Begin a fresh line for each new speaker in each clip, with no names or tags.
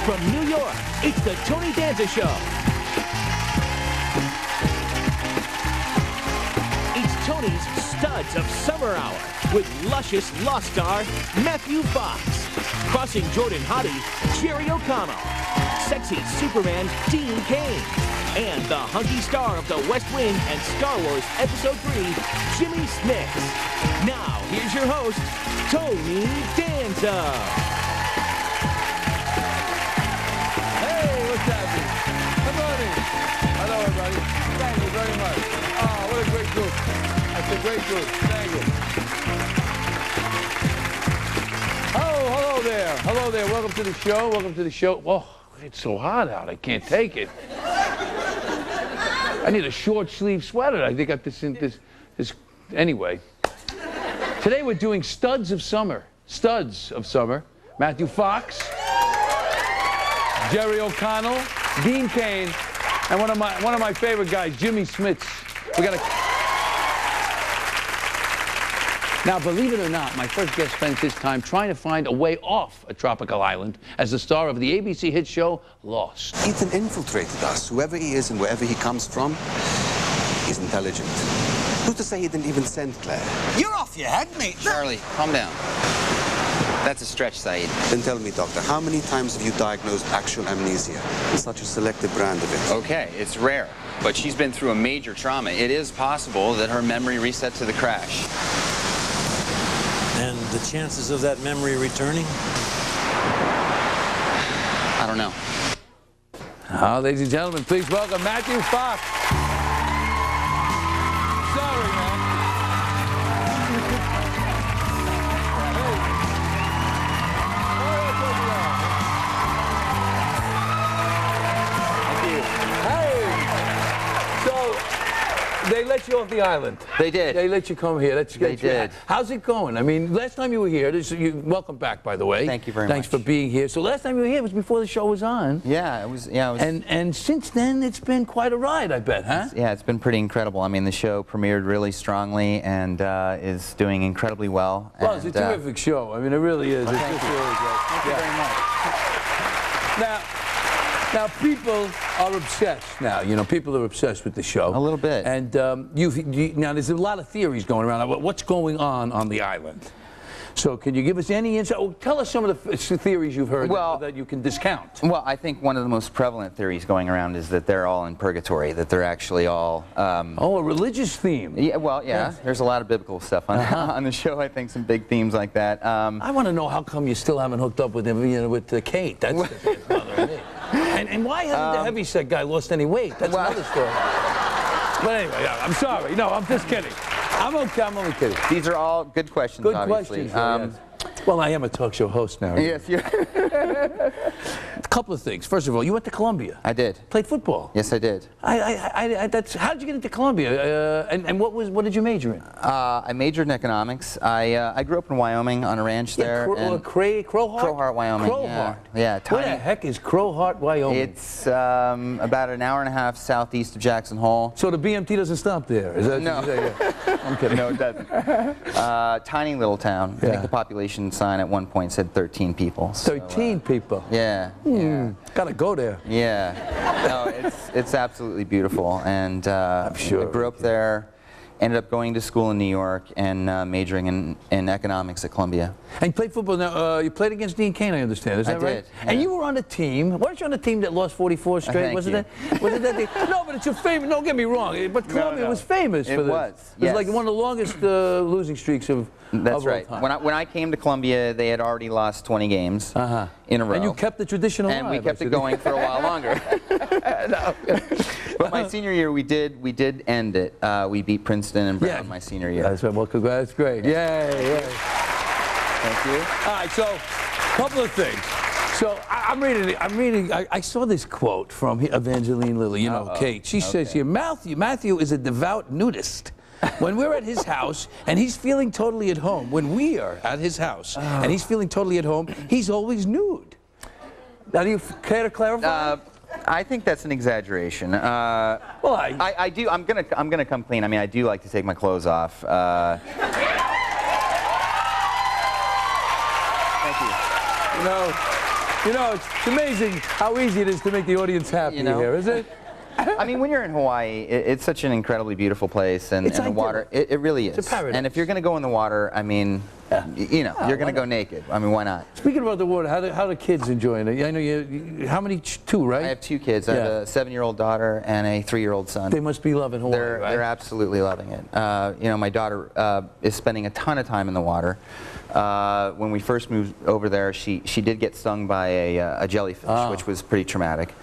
From New York, it's the Tony Danza Show. It's Tony's Studs of Summer Hour with luscious Lost Star Matthew Fox, crossing Jordan Hottie Jerry O'Connell, sexy Superman Dean Cain, and the hunky star of The West Wing and Star Wars Episode 3, Jimy Smits. Now, here's your host, Tony Danza.
Good morning. Hello, everybody. Thank you very much. Oh, what a great group. That's a great group. Thank you. Oh, hello there. Hello there. Welcome to the show. Welcome to the show. Oh, it's so hot out. I can't take it. I need a short sleeve sweater. I think I got this in this. Anyway. Today we're doing Studs of Summer. Studs of Summer. Matthew Fox, Jerry O'Connell, Dean Cain, and one of my favorite guys, Jimy Smits. We got Now, believe it or not, my first guest spends his time trying to find a way off a tropical island as the star of the ABC hit show Lost.
Ethan infiltrated us. Whoever he is and wherever he comes from, he's intelligent. Who's to say he didn't even send Claire?
You're off your head, mate.
Charlie, calm down. That's a stretch, Saeed.
Then tell me, doctor, how many times have you diagnosed actual amnesia? In such a selective brand of it.
Okay, it's rare, but she's been through a major trauma. It is possible that her memory reset to the crash.
And the chances of that memory returning?
I don't know.
Ladies and gentlemen, please welcome Matthew Fox. Sorry, man. They let you off the island.
They did.
They let you come here.
They did.
How's it going? I mean, last time you were here, welcome back, by the way.
Thank you very much.
Thanks for being here. So last time you were here was before the show was on.
Yeah, it was.
And since then, it's been quite a ride, I bet, huh?
It's been pretty incredible. I mean, the show premiered really strongly and is doing incredibly well.
Well, it's a terrific show. I mean, it really is.
Well,
it's
thank
just
you.
really great.
Thank you very much.
Now, people are obsessed now. You know, people are obsessed with the show.
A little bit.
And now, there's a lot of theories going around about what's going on the island. So can you give us any insight? Oh, tell us some of the theories you've heard that you can discount.
Well, I think one of the most prevalent theories going around is that they're all in purgatory, that they're actually all...
a religious theme.
Yeah, well, yeah. There's a lot of biblical stuff on the show, I think, some big themes like that.
I want to know how come you still haven't hooked up with him, with Kate. That's bothering me. And why hasn't the heavyset guy lost any weight? That's another story. But anyway, I'm sorry. No, I'm just kidding. I'm okay. I'm only kidding.
These are all good questions,
good
obviously.
questions. Yes. Well, I am a talk show host now.
Yes, you're...
A couple of things. First of all, you went to Columbia.
I did.
Played football.
Yes, I did.
How did you get into Columbia? And what did you major in?
I majored in economics. I grew up in Wyoming on a ranch there.
Crowheart?
Crowheart, Wyoming.
Crowheart.
Yeah.
Where the heck is Crowheart, Wyoming?
It's about an hour and a half southeast of Jackson Hole.
So the BMT doesn't stop there? Is that
no.
What you say? I'm kidding.
No, it doesn't. Tiny little town. I think the population sign at one point said 13 people.
13 people?
Yeah.
Gotta go there.
Yeah. No, it's absolutely beautiful, and
I'm sure.
I grew up there, ended up going to school in New York and majoring in economics at Columbia.
And you played football. Now, you played against Dean Cain, I understand. Is that right?
I did. Yeah.
And you were on a team. Weren't you on a team that lost 44 straight?
Thank
Wasn't
you.
it? Was it that team? No, but it's a famous. Don't get me wrong. But Columbia was famous for this.
It was.
It was like one of the longest losing streaks of.
That's right. When I came to Columbia, they had already lost 20 games in a row.
And you kept the tradition alive.
And we kept it going for a while longer.
No.
But my senior year, we did end it. We beat Princeton and Brown my senior year.
That's right. Well, congrats. That's great. Yay.
Thank you.
All right. So, a couple of things. So I'm reading. I saw this quote from Evangeline Lilly. You know, Kate. She says here, Matthew is a devout nudist. When we're at his house and he's feeling totally at home, when we are at his house and he's feeling totally at home, he's always nude. Now, do you care to clarify?
I think that's an exaggeration.
Well,
I do. I'm gonna come clean. I mean, I do like to take my clothes off. Thank you.
You know, You know, it's amazing how easy it is to make the audience happy here, is it?
I mean, when you're in Hawaii, it's such an incredibly beautiful place, and the water, it really is.
It's a paradise.
And if you're going to go in the water, I mean, you know, you're going to go naked. I mean, why not?
Speaking about the water, how do kids enjoying it? I know how many? Two, right?
I have 2 kids. I have a 7-year-old daughter and a 3-year-old son.
They must be loving Hawaii, right?
They're absolutely loving it. You know, my daughter is spending a ton of time in the water. When we first moved over there, she did get stung by a jellyfish, which was pretty traumatic.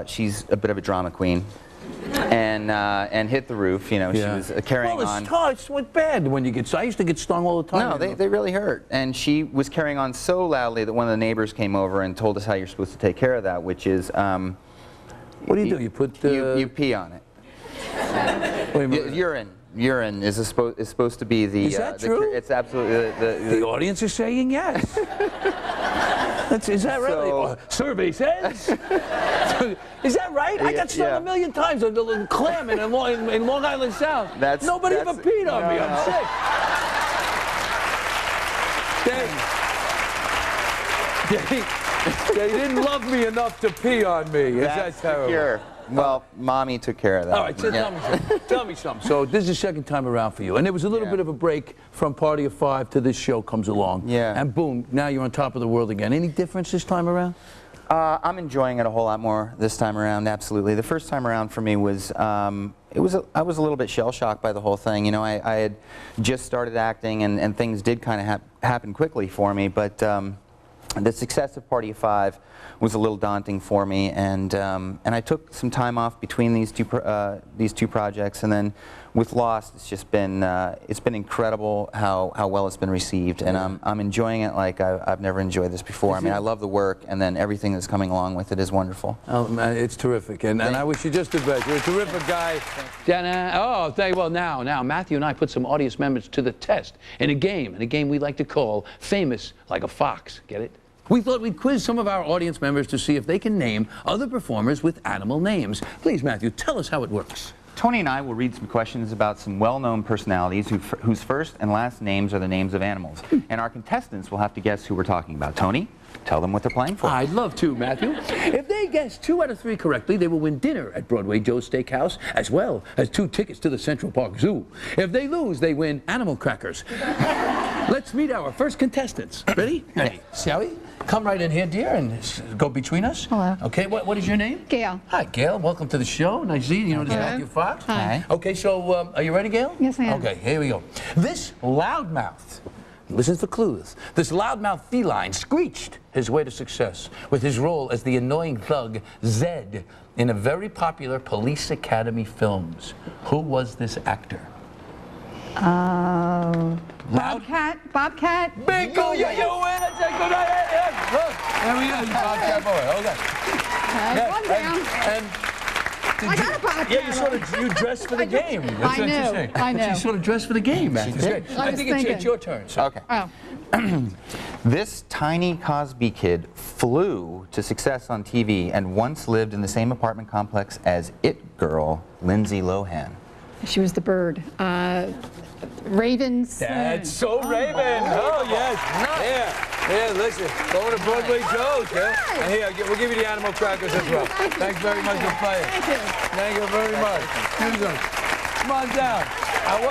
She's a bit of a drama queen, and hit the roof. You know, she was carrying on.
Well, it's bad when you get. I used to get stung all the time.
No, they really hurt, and she was carrying on so loudly that one of the neighbors came over and told us how you're supposed to take care of that, which is.
What do you do? You put
you pee on it.
Wait a minute.
Urine is supposed to be the.
Is that true?
It's absolutely
the audience is saying yes. Is that really? Survey says. Is that right? I got stung a million times on the little clam in Long Island Sound. Nobody ever peed on me. I'm sick. They didn't love me enough to pee on me. Is that terrible?
Sure. Well, Mommy took care of that.
All right, so tell me something. So this is the second time around for you. And there was a little bit of a break from Party of 5 to this show comes along.
Yeah.
And boom, now you're on top of the world again. Any difference this time around?
I'm enjoying it a whole lot more this time around, absolutely. The first time around for me was, I was a little bit shell-shocked by the whole thing. You know, I had just started acting and things did kind of happen quickly for me, but the success of Party of 5 was a little daunting for me, and I took some time off between these two projects, and then with Lost, it's just been incredible how well it's been received, and I'm enjoying it like I've never enjoyed this before. I mean, I love the work, and then everything that's coming along with it is wonderful.
Oh man, it's terrific, and I wish you just the best. You're a terrific guy. Well, now Matthew and I put some audience members to the test in a game we like to call Famous Like a Fox. Get it? We thought we'd quiz some of our audience members to see if they can name other performers with animal names. Please, Matthew, tell us how it works.
Tony and I will read some questions about some well-known personalities whose first and last names are the names of animals. And our contestants will have to guess who we're talking about. Tony, tell them what they're playing for.
I'd love to, Matthew. If they guess 2 out of 3 correctly, they will win dinner at Broadway Joe's Steakhouse, as well as 2 tickets to the Central Park Zoo. If they lose, they win animal crackers. Let's meet our first contestants. Ready? Ready. Shall we? Come right in here, dear, and go between us.
Hello.
Okay, what is your name?
Gail.
Hi, Gail. Welcome to the show. Nice to see you. You know, this is Matthew Fox.
Hi.
Okay, so are you ready, Gail?
Yes, I am.
Okay, here we go. This loudmouth, listen for clues. This loudmouth feline screeched his way to success with his role as the annoying thug Zed in a very popular Police Academy films. Who was this actor?
Bobcat.
Bingo! Yeah, you win! That's a good idea! Look, there we go, Bobcat boy. Okay.
One down.
And
I got a Bobcat.
Yeah, you dressed for the game. That's
I
what
knew.
you're saying.
I know.
She sort of dressed for the game, man. That's great. I think it's your turn. So.
Okay.
Oh.
This tiny Cosby kid flew to success on TV and once lived in the same apartment complex as It Girl, Lindsay Lohan.
She was the bird. Ravens.
That's so Raven. Oh, yes. Yeah, listen. Going to Broadway Joe's, yeah? And here, we'll give you the animal crackers as well. Thanks very much for playing.
Thank you.
Thank you very much. Susan, come on down.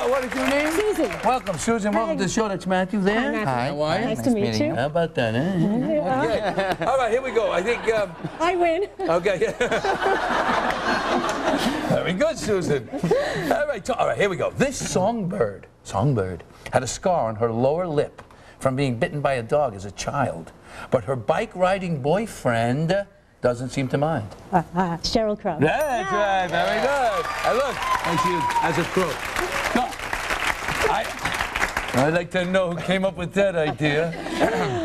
What is your name?
Susan.
Welcome, Susan. Welcome to the show. That's Matthew there.
Hi, Matthew.
Hi.
How are you?
Nice to meet you.
How about that, eh? Okay. All right, here we go. I think...
I win.
Okay. Very good, Susan. All right, here we go. This songbird had a scar on her lower lip from being bitten by a dog as a child, but her bike-riding boyfriend doesn't seem to mind.
Sheryl Crow.
That's right. Very good. Hey, look, and she has a crow. No, I'd like to know who came up with that idea.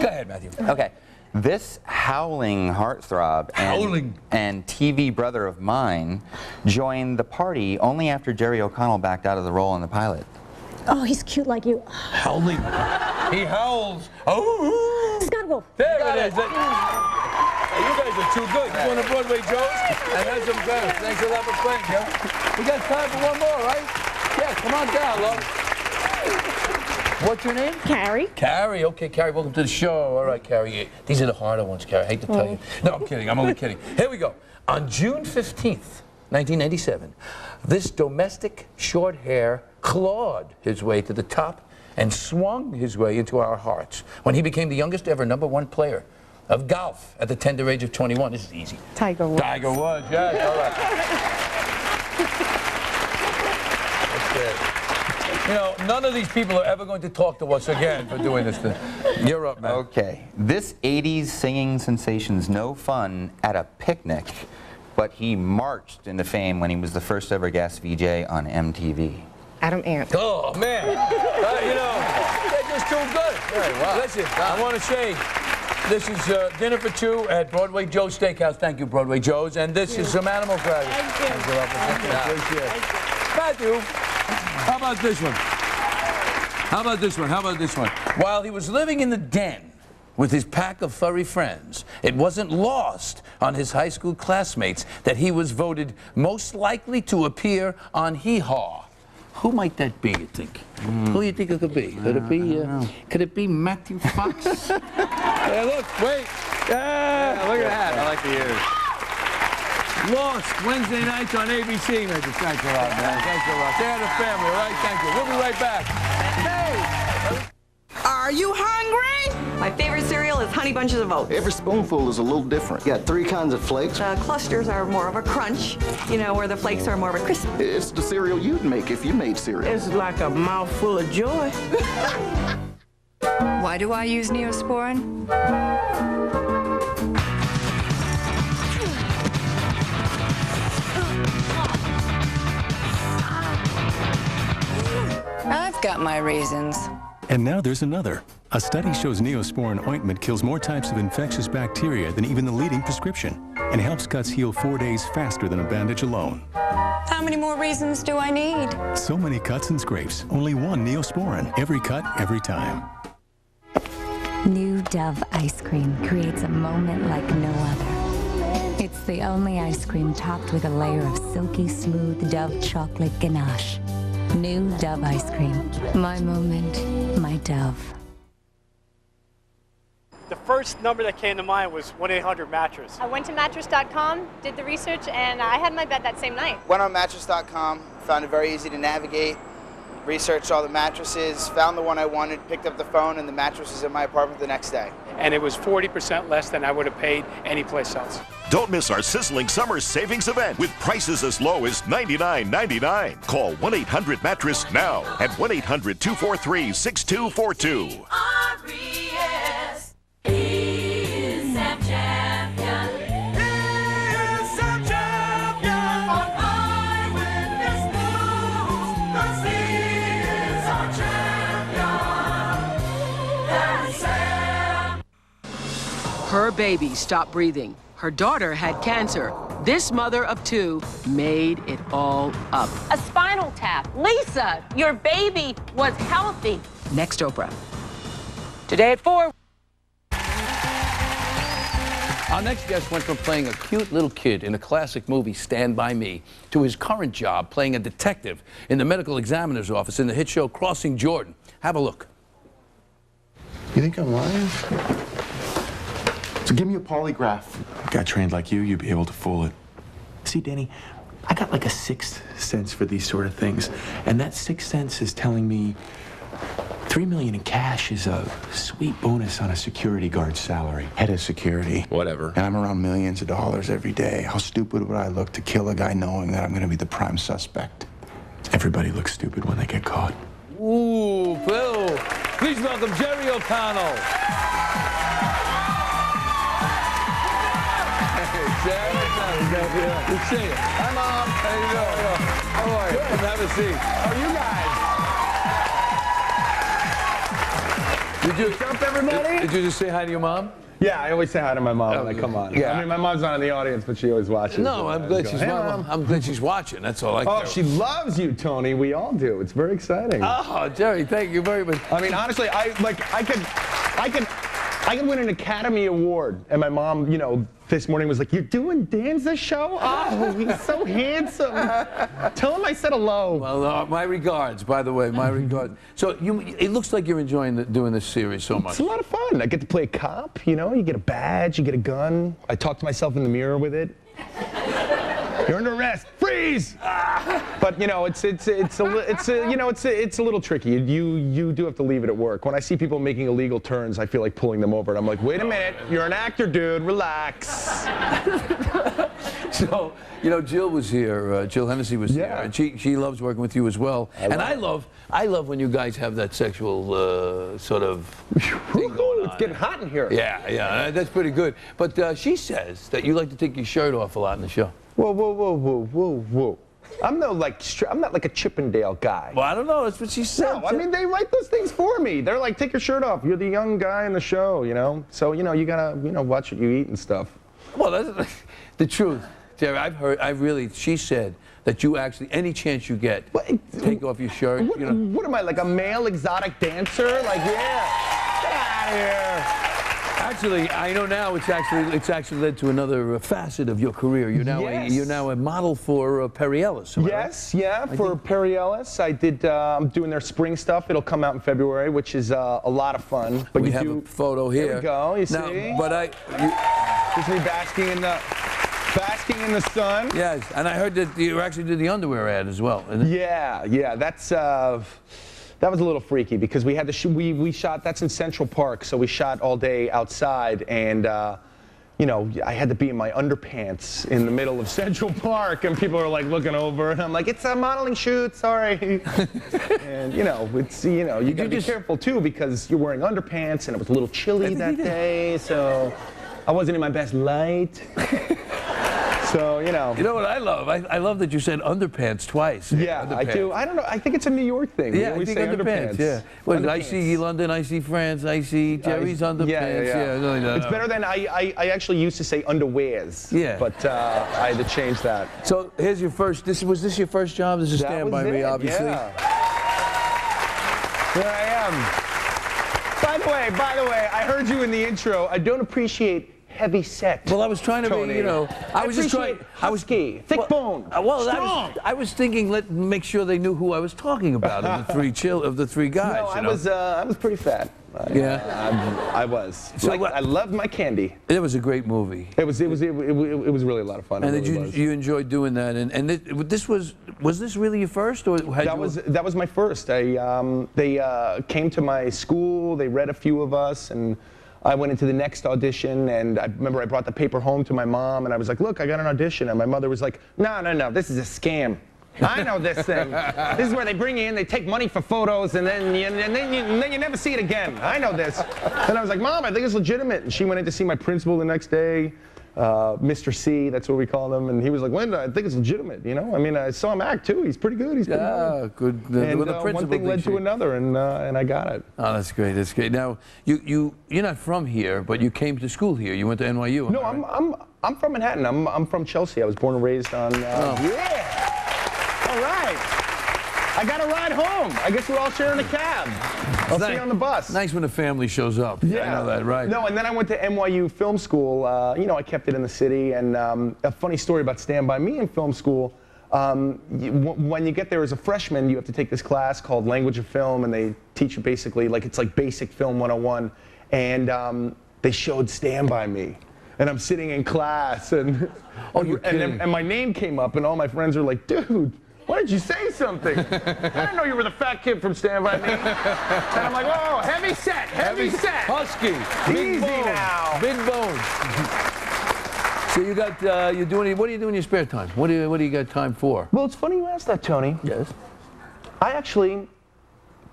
Go ahead, Matthew.
Okay. This howling heartthrob and TV brother of mine joined the party only after Jerry O'Connell backed out of the role in the pilot.
Oh, he's cute like you.
Howling. He howls. Oh.
Scott Wolf.
There it is. Hey, you guys are too good. You're going to Broadway Joe's and have some fun. Thanks a lot for playing, Joe. We got time for one more, right? Yeah, come on down, love. What's your name?
Carrie.
Carrie. Okay, Carrie, welcome to the show. All right, Carrie. These are the harder ones, Carrie. I hate to tell you. No, I'm kidding. I'm only kidding. Here we go. On June 15th, 1997, this domestic short hair clawed his way to the top and swung his way into our hearts when he became the youngest ever #1 player of golf at the tender age of 21. This is easy.
Tiger Woods.
Tiger Woods, yes, all right. That's it. You know, none of these people are ever going to talk to us again for doing this thing. You're up, man.
Okay. This 80s singing sensation's no fun at a picnic, but he marched into fame when he was the first ever guest VJ on MTV.
Adam Ant.
Oh, man. You know, they're just too good. Listen, I want to say, this is dinner for two at Broadway Joe's Steakhouse. Thank you, Broadway Joe's. And this is some animal crackers.
Thank you.
Matthew, how about this one? How about this one? How about this one? While he was living in the den with his pack of furry friends, it wasn't lost on his high school classmates that he was voted most likely to appear on Hee Haw. Who might that be, you think? Who do you think it could be? Could it be Matthew Fox? Hey, look, wait. Yeah, look at that.
I like the ears.
Lost Wednesday nights on ABC. Thanks a lot, man. Thanks a lot. Say hi to the family, all right? Thank you. We'll be right back. Hey!
Are you hungry? My favorite cereal is Honey Bunches of Oats.
Every spoonful is a little different. You got 3 kinds of flakes.
Clusters are more of a crunch, you know, where the flakes are more of a crisp.
It's the cereal you'd make if you made cereal.
It's like a mouthful of joy.
Why do I use Neosporin? I've got my reasons.
And now there's another. A study shows Neosporin ointment kills more types of infectious bacteria than even the leading prescription and helps cuts heal 4 days faster than a bandage alone.
How many more reasons do I need?
So many cuts and scrapes. Only one Neosporin. Every cut, every time.
New Dove ice cream creates a moment like no other. It's the only ice cream topped with a layer of silky smooth Dove chocolate ganache. New Dove ice cream. My moment, my Dove.
The first number that came to mind was 1-800-MATTRESS.
I went to mattress.com, did the research, and I had my bed that same night.
Went on mattress.com, found it very easy to navigate, researched all the mattresses, found the one I wanted, picked up the phone, and the mattress was in my apartment the next day.
And it was 40% less than I would have paid anyplace else.
Don't miss our sizzling summer savings event with prices as low as $99.99. Call 1-800-MATTRESS now at 1-800-243-6242.
R-E-S is Sam Champion. Is Sam Champion. On Eyewitness News, 'cause he is our champion. That's Sam.
Her baby stopped breathing. Her daughter had cancer. This mother of 2 made it all up.
A spinal tap. Lisa, your baby was healthy.
Next Oprah. Today at 4.
Our next guest went from playing a cute little kid in a classic movie, Stand By Me, to his current job playing a detective in the medical examiner's office in the hit show Crossing Jordan. Have a look.
You think I'm lying? So give me a polygraph. Got trained like you'd be able to fool it. See, Danny, I got like a 6th sense for these sort of things. And that 6th sense is telling me $3 million in cash is a sweet bonus on a security guard's salary. Head of security. Whatever. And I'm around millions of dollars every day. How stupid would I look to kill a guy knowing that I'm gonna be the prime suspect? Everybody looks stupid when they get caught.
Ooh, Bill. Please welcome Jerry O'Connell. Jerry, good to see you. Hi, Mom. How you doing? How are you? Good. Have a seat. How are you guys? Did you jump, everybody? Did you just say hi to your mom?
Yeah, I always say hi to my mom when I come on.
Yeah.
I mean, my mom's not in the audience, but she always watches.
No, I'm glad she's watching. I'm glad she's watching. That's all I care.
Oh, she loves you, Tony. We all do. It's very exciting.
Oh, Jerry, thank you very much.
I mean, honestly, I could win an Academy Award, and my mom, you know, this morning was like, "You're doing Danza's show? Oh, he's so handsome. Tell him I said hello."
Well, my regards, by the way, my regards. So it looks like you're enjoying doing this series so much.
It's a lot of fun. I get to play a cop, you know, you get a badge, you get a gun. I talk to myself in the mirror with it. You're under arrest. Freeze! But you know, it's a little tricky. You do have to leave it at work. When I see people making illegal turns, I feel like pulling them over, and I'm like, wait a minute, you're an actor, dude. Relax.
So, you know, Jill was here. Jill Hennessy was here, and she loves working with you as well. I love when you guys have that sexual sort of thing going on.
It's getting hot in here.
Yeah, that's pretty good. But she says that you like to take your shirt off a lot in the show.
Whoa. I'm not like a Chippendale guy.
Well, I don't know. That's what she said.
No, I mean, they write those things for me. They're like, take your shirt off. You're the young guy in the show, you know? So, you know, you gotta, watch what you eat and stuff.
Well, that's the truth. Jerry, she said that you actually, any chance you get, take off your shirt.
What am I, like a male exotic dancer? Like, yeah, get out of here.
Actually, I know now it's actually led to another facet of your career. You're now a model for Perry Ellis.
Yes, yeah, for Perry Ellis. I did. I'm doing their spring stuff. It'll come out in February, which is a lot of fun. But
we have a photo here.
There we go. You see? Just me basking in the sun.
Yes, and I heard that you actually did the underwear ad as well.
Yeah. That was a little freaky because we had to we shot. That's in Central Park, so we shot all day outside, and you know, I had to be in my underpants in the middle of Central Park, and people are like looking over, and I'm like, it's a modeling shoot, sorry. And you know, you gotta be careful too because you're wearing underpants, and it was a little chilly that day, so I wasn't in my best light. So, you know.
You know what I love? I love that you said underpants twice.
Yeah, underpants. I do. I don't know. I think it's a New York thing.
Yeah, I think underpants. Yeah. Well, I see London, I see France, I see Jerry's underpants. Yeah.
It's better than I actually used to say underwears.
Yeah.
But I had to change that.
So here's your first. Was this your first job? This is Stand By Me, obviously.
Yeah. Here I am. By the way, I heard you in the intro. I don't appreciate heavy set.
Well, I was trying to
Tony.
be, you know, I was just trying.
Husky, thick bone, strong.
I was thinking, make sure they knew who I was talking about of the three guys.
No, I was pretty fat. I was.
So
I loved my candy.
It was a great movie.
It was really a lot of fun.
And you enjoyed doing that? And was this really your first, or
that was my first. They came to my school. They read a few of us, and I went into the next audition, and I remember I brought the paper home to my mom, and I was like, look, I got an audition. And my mother was like, no, this is a scam. I know this thing. This is where they bring you in, they take money for photos, and then you never see it again. I know this. And I was like, Mom, I think it's legitimate. And she went in to see my principal the next day, Mr. C, that's what we call him. And he was like, Linda, I think it's legitimate, you know? I mean, I saw him act, too. He's pretty good. He's pretty good. And one thing led to another, and I got it.
Oh, that's great. That's great. Now, you're not from here, but you came to school here. You went to NYU.
No, I'm from Manhattan. I'm from Chelsea. I was born and raised on. Yeah. All right. I got a ride home. I guess we're all sharing a cab. I'll see you on the bus.
Nice when the family shows up.
Yeah.
I know that, right?
No, and then I went to NYU Film School. You know, I kept it in the city. And a funny story about Stand By Me in film school. When you get there as a freshman, you have to take this class called Language of Film, and they teach you basically, it's like basic film 101. And they showed Stand By Me. And I'm sitting in class, and my name came up, and all my friends are like, dude, why did you say something? I didn't know you were the fat kid from Stand By Me. And I'm like, oh, heavy set.
Husky.
Easy now.
Big bone. So what do you do in your spare time? What do you got time for?
Well, it's funny you asked that, Tony.
Yes.
I actually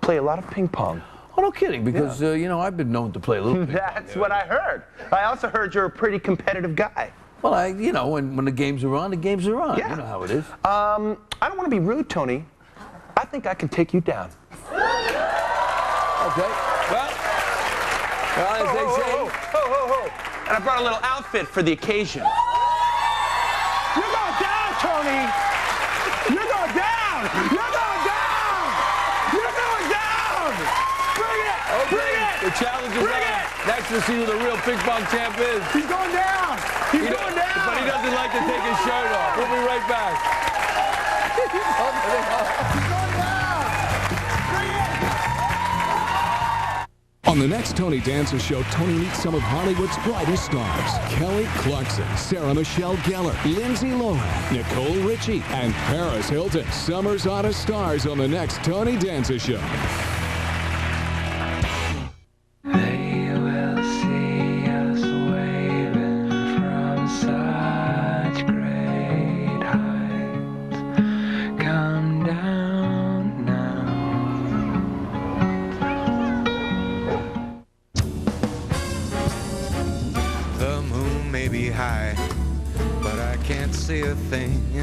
play a lot of ping pong.
Oh, no kidding, because, you know, I've been known to play a little ping pong.
That's what I heard. I also heard you're a pretty competitive guy.
Well, you know, when the games are on, the games are on.
Yeah.
You know how it is.
I don't want to be rude, Tony. I think I can take you down.
Okay. Well, as they say.
And I brought a little outfit for the occasion. You're going down, Tony. You're going down. You're going down. You're going down. Bring it.
Okay.
Bring it.
The challenge is on. Next, we'll see who the real ping pong champ is.
He's going down. He's going down.
But he doesn't like to take his shirt off. We'll be right back.
On the next Tony Danza show, Tony meets some of Hollywood's brightest stars. Kelly Clarkson, Sarah Michelle Gellar, Lindsay Lohan, Nicole Richie, and Paris Hilton. Summer's hottest stars on the next Tony Danza show.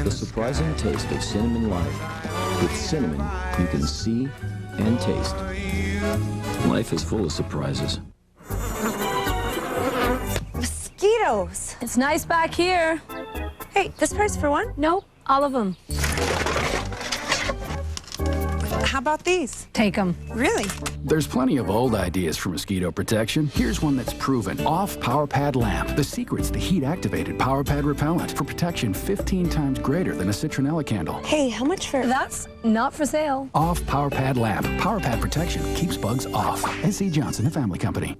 The surprising taste of cinnamon life. With cinnamon, you can see and taste. Life is full of surprises.
Mosquitoes. It's nice back here. Hey, this price for one? Nope, all of them. How about these?
Take them.
Really?
There's plenty of old ideas for mosquito protection. Here's one that's proven. Off Power Pad Lamp. The secret's the heat-activated Power Pad repellent for protection 15 times greater than a citronella candle.
Hey, how much for... That's not for sale.
Off Power Pad Lamp. Power Pad protection keeps bugs off. S.C. Johnson, the family company.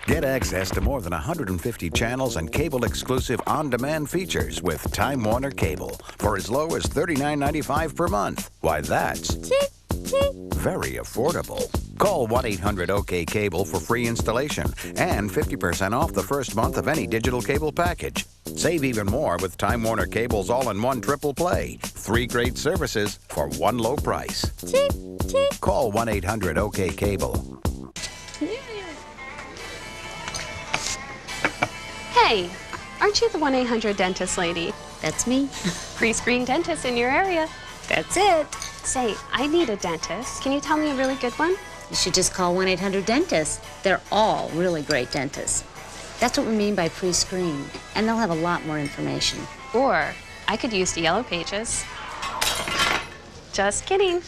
Get access to more than 150 channels and cable-exclusive on-demand features with Time Warner Cable for as low as $39.95 per month. Why, that's very affordable. Call 1-800-OK-CABLE for free installation and 50% off the first month of any digital cable package. Save even more with Time Warner Cable's all-in-one triple play. 3 great services for one low price. Call 1-800-OK-CABLE.
Hey, aren't you the 1-800-DENTIST lady?
That's me.
Pre-screen dentist in your area.
That's it.
Say, I need a dentist. Can you tell me a really good one?
You should just call 1-800-DENTIST. They're all really great dentists. That's what we mean by pre-screened. And they'll have a lot more information.
Or I could use the yellow pages. Just kidding.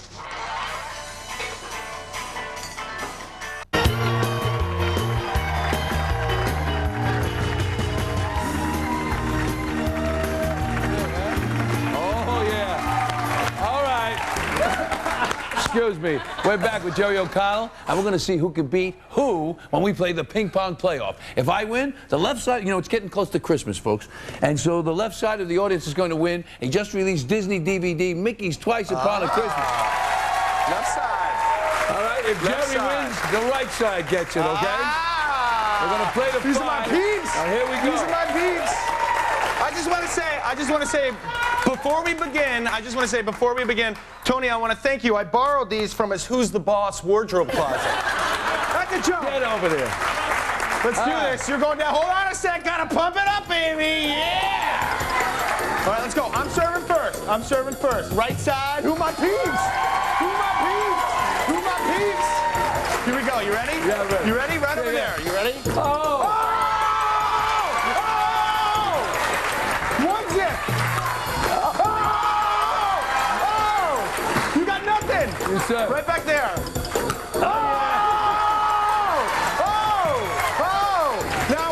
Excuse me. We're back with Jerry O'Connell, and we're going to see who can beat who when we play the ping pong playoff. If I win, the left side, you know, it's getting close to Christmas, folks, and so the left side of the audience is going to win a just released Disney DVD, Mickey's Twice Upon a Christmas.
Left side.
All right, if
Left
Jerry
side.
wins, the right side gets it, okay? We're going to play the
These are my
five.
peeps.
Now, here we go.
These are my peeps. I just want to say, before we begin, Tony, I want to thank you. I borrowed these from his Who's the Boss wardrobe closet. That's a joke.
Get over there.
Let's do this. You're going down. Hold on a sec. Gotta pump it up, baby. Yeah. All right, let's go. I'm serving first. Right side. Who my peeps? Who my peeps? Here we go. You ready?
Yeah, I'm ready.
You ready? Right over there. You ready?
Oh!
One zip. You got nothing.
Yes, sir.
Right back there. Now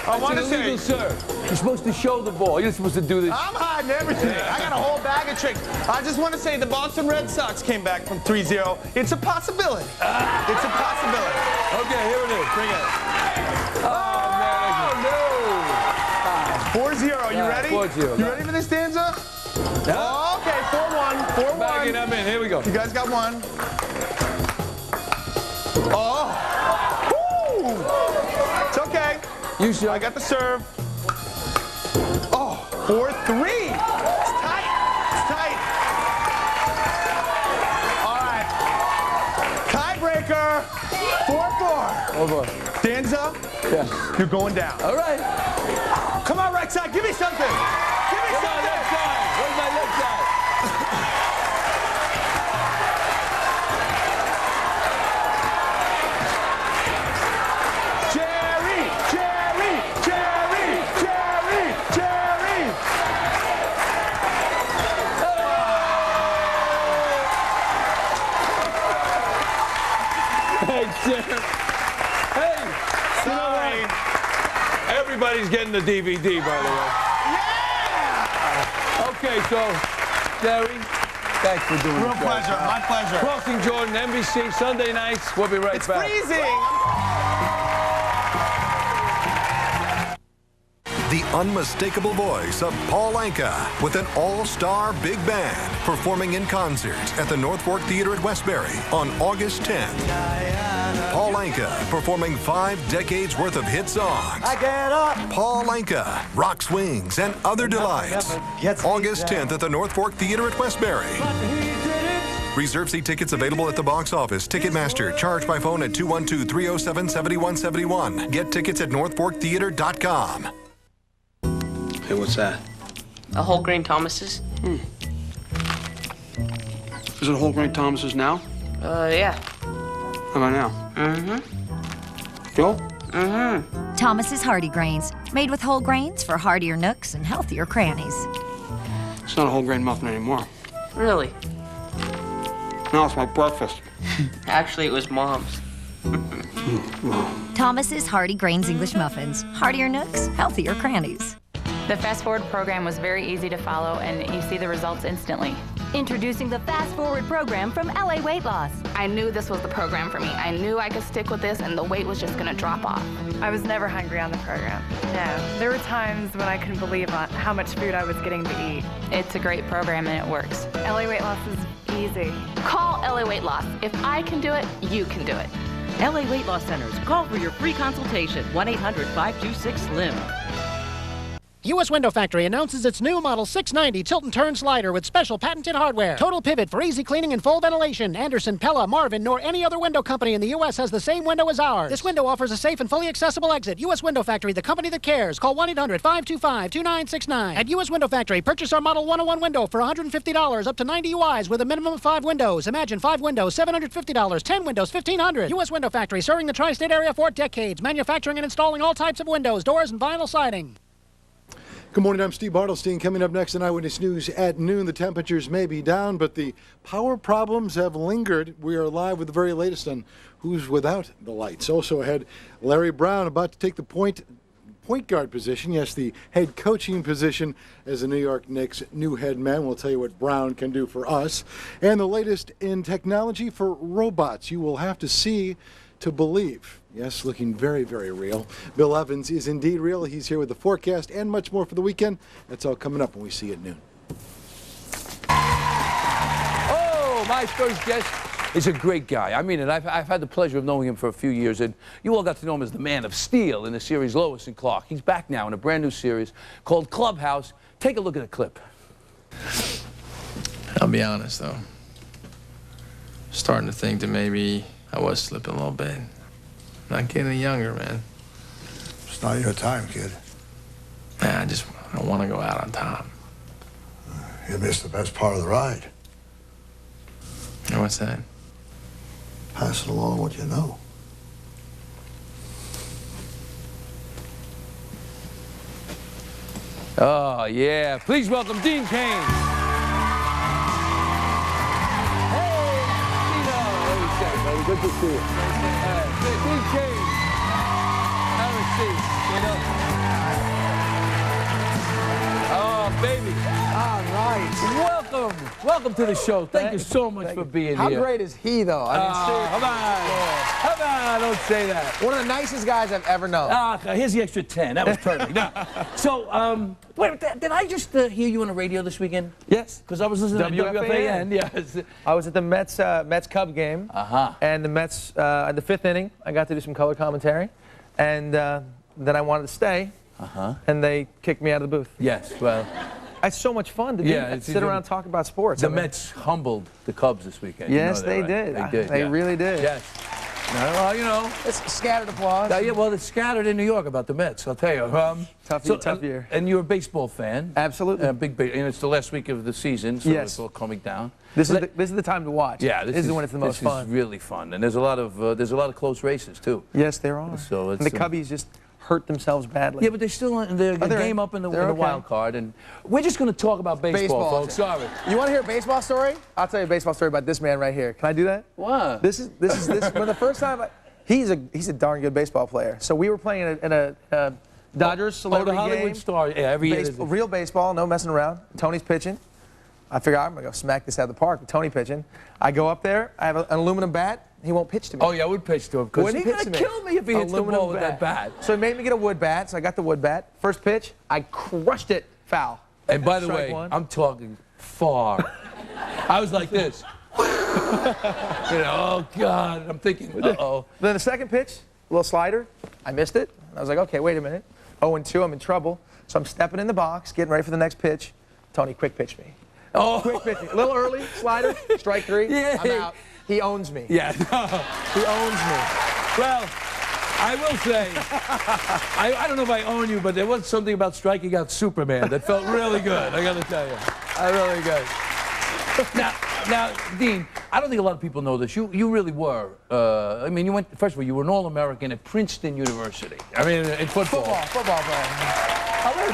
I want to say.
Illegal, sir. You're supposed to show the ball. You're supposed to do this.
I'm hiding everything. I got a whole bag of tricks. I just want to say the Boston Red Sox came back from 3-0. It's a possibility. It's a possibility.
Okay, here it is.
Bring it.
Oh, no.
4-0. You ready?
4-0.
You ready for this stanza? Oh, okay, 4-1. 4-1.
Backing up in. Here we go.
You guys got one. Oh. Woo. It's okay.
You should.
I got the serve. Oh, 4-3. It's tight. It's tight. All right. Tiebreaker. 4-4.
Over.
Danza.
Yeah.
You're going down.
All right.
Come on, right side. Give me something. Give me something.
Left side. Where's my left side? Hey,
Sorry.
Everybody's getting the DVD, by the way. Yeah! Okay, so, Jerry, thanks for doing it.
Real pleasure. My pleasure.
Crossing Jordan, NBC, Sunday nights. We'll be right back.
It's freezing.
The unmistakable voice of Paul Anka with an all-star big band performing in concert at the North Fork Theater at Westbury on August 10th. Paul Anka performing 5 decades worth of hit songs.
I get up.
Paul Anka, rock swings, and other delights. August 10th at the North Fork Theater at Westbury. Reserve seat tickets available at the box office. Ticketmaster. Charge by phone at 212-307-7171. Get tickets at northforktheater.com.
Hey, what's that?
A whole grain Thomas's.
Is it whole grain Thomas's now?
Yeah.
How about now?
Mm-hmm.
Go?
Mm-hmm. Thomas's Hearty Grains. Made with whole grains for heartier nooks and healthier crannies.
It's not a whole grain muffin anymore.
Really?
Now it's my breakfast.
Actually, it was Mom's.
Thomas's Hearty Grains English Muffins. Heartier nooks, healthier crannies.
The Fast Forward program was very easy to follow, and you see the results instantly.
Introducing the Fast Forward program from LA Weight Loss.
I knew this was the program for me. I knew I could stick with this and the weight was just gonna drop off.
I was never hungry on the program. No, there were times when I couldn't believe how much food I was getting to eat.
It's a great program and it works.
LA Weight Loss is easy.
Call LA Weight Loss. If I can do it, you can do it.
LA Weight Loss Centers. Call for your free consultation. 1-800-526-SLIM.
U.S. Window Factory announces its new Model 690 tilt and turn slider with special patented hardware. Total pivot for easy cleaning and full ventilation. Anderson, Pella, Marvin, nor any other window company in the U.S. has the same window as ours. This window offers a safe and fully accessible exit. U.S. Window Factory, the company that cares. Call 1-800-525-2969. At U.S. Window Factory, purchase our Model 101 window for $150, up to 90 UIs with a minimum of 5 windows. Imagine 5 windows, $750, 10 windows, $1,500. U.S. Window Factory, serving the tri-state area for decades. Manufacturing and installing all types of windows, doors, and vinyl siding.
Good morning, I'm Steve Bartlestein. Coming up next in Eyewitness News at noon, the temperatures may be down, but the power problems have lingered. We are live with the very latest on who's without the lights. Also ahead, Larry Brown about to take the point guard position. Yes, the head coaching position as the New York Knicks' new head man. We'll tell you what Brown can do for us. And the latest in technology for robots. You will have to see to believe. Yes, looking very, very real. Bill Evans is indeed real. He's here with the forecast and much more for the weekend. That's all coming up when we see you at noon.
Oh, my first guest is a great guy. I mean it. I've had the pleasure of knowing him for a few years, and you all got to know him as the Man of Steel in the series Lois and Clark. He's back now in a brand new series called Clubhouse. Take a look at a clip.
I'll be honest, though. Starting to think that maybe I was slipping a little bit. Not getting any younger, man.
It's not your time, kid.
Nah, I don't want to go out on top.
You missed the best part of the ride.
And what's that?
Passing along what you know.
Oh, yeah. Please welcome Dean Cain. Good to see you. Dean Cain. Have a seat. Oh, baby.
All right.
Welcome. Welcome to the show. Thank you so much for being
How
here.
How great is he, though? I mean,
come on. Don't say that.
One of the nicest guys I've ever known.
Here's the extra 10. That was perfect. No. So, wait, did I just hear you on the radio this weekend?
Yes.
Because I was listening to WFAN. Yes.
I was at the Mets-Cub game. And the Mets, in the 5th inning, I got to do some color commentary. And then I wanted to stay. And they kicked me out of the booth.
Yes, well.
It's so much fun to do. Sit around and talk about sports.
The Mets humbled the Cubs this weekend.
Yes,
you know
they did.
They did.
They really did.
Yes. Well, you know.
It's scattered applause.
Yeah, well, it's scattered in New York about the Mets, I'll tell you.
Tough year.
And you're a baseball fan.
Absolutely.
And it's the last week of the season, so it's all coming down.
This is the time to watch.
Yeah,
this is when it's the most fun.
This is really fun, and there's a lot of close races too.
Yes, there are.
So it's,
and the Cubbies just hurt themselves badly.
Yeah, but they're still in the game up in the wild card, and we're just going to talk about baseball, folks. Sorry.
You want to hear a baseball story? I'll tell you a baseball story about this man right here. Can I do that?
What?
This is when the first time He's a darn good baseball player. So we were playing in a Dodgers celebrity
the Hollywood
game.
star. Yeah, every year.
Real baseball, no messing around. Tony's pitching. I figure I'm gonna go smack this out of the park with Tony pitching. I go up there. I have an aluminum bat. He won't pitch to me.
Oh yeah, I would pitch to him because he's gonna kill me if he hits the ball with that bat.
So he made me get a wood bat. So I got the wood bat. First pitch, I crushed it. Foul.
And by the
Strike
way,
one.
I'm talking far. I was like this. Oh God. I'm thinking, uh-oh.
Then the second pitch, a little slider. I missed it. I was like, okay, wait a minute. 0-2, I'm in trouble. So I'm stepping in the box, getting ready for the next pitch. Tony quick pitch me.
Oh.
Quick pitch me. A little early, slider, strike 3.
Yeah.
I'm out. He owns me.
Yeah.
He owns me.
Well, I will say, I don't know if I own you, but there was something about striking out Superman that felt really good. I got to tell you, really good. Now, Dean, I don't think a lot of people know this. You really were. I mean, you went. First of all, you were an All-American at Princeton University. I mean, in football.
Football player.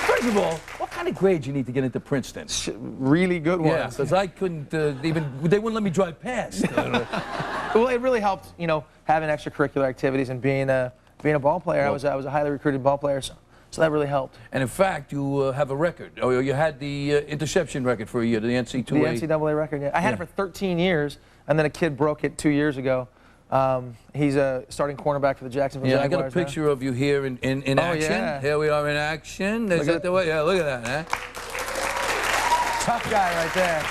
First of all, what kind of grades you need to get into Princeton?
Really good ones.
Yeah, because I couldn't even. They wouldn't let me drive past.
Well, it really helped, having extracurricular activities and being a ball player. I was a highly recruited ball player, so that really helped.
And in fact, you have a record. Oh, you had the interception record for a year, the NCAA.
The NCAA record, yeah. I had it for 13 years, and then a kid broke it 2 years ago. He's a starting cornerback for the Jacksonville Jaguars.
I got a picture of you here in action.
Yeah.
Here we are in action. Is that the way? Yeah, look at that,
Tough guy right there.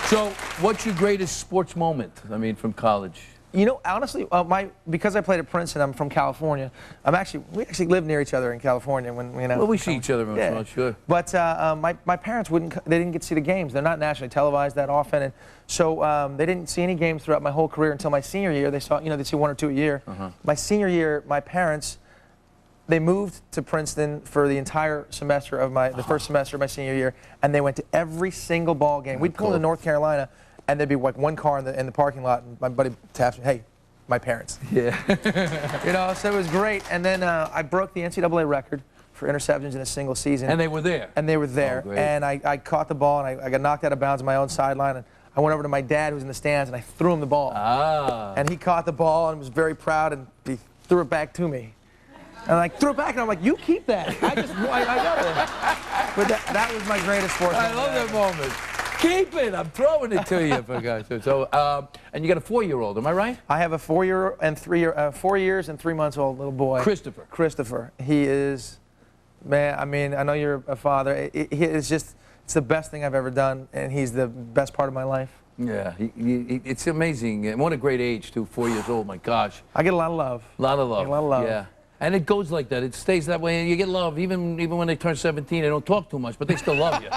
So, what's your greatest sports moment? I mean, from college?
Honestly, because I played at Princeton, I'm from California. We actually live near each other in California.
Well, we see each other once in a while, sure.
But my parents they didn't get to see the games. They're not nationally televised that often, and so they didn't see any games throughout my whole career until my senior year. They saw, they'd see 1 or 2 a year. My senior year, my parents, they moved to Princeton for the entire semester of the first semester of my senior year, and they went to every single ball game. We'd pull into North Carolina, and there'd be like one car in the parking lot, and my buddy taps me, hey, my parents.
Yeah.
So it was great. And then I broke the NCAA record for interceptions in a single season.
And they were there.
And they were there.
Oh, great.
And I caught the ball, and I got knocked out of bounds on my own sideline, and I went over to my dad, who was in the stands, and I threw him the ball. And he caught the ball and was very proud, and he threw it back to me. And I threw it back, and I'm like, you keep that. I got it. But that was my greatest sports moment.
I love that moment. Keep it. I'm throwing it to you, for God's sake. So, and you got a 4-year-old, am I right?
I have a 4 years and 3 months old little boy. Christopher. He is, man. I mean, I know you're a father. It's the best thing I've ever done, and he's the best part of my life.
Yeah, it's amazing. And what a great age, too. 4 years old. My gosh.
I get a lot of love.
A lot of love.
A lot of love.
Yeah. And it goes like that. It stays that way. And you get love. Even when they turn 17, they don't talk too much, but they still love you.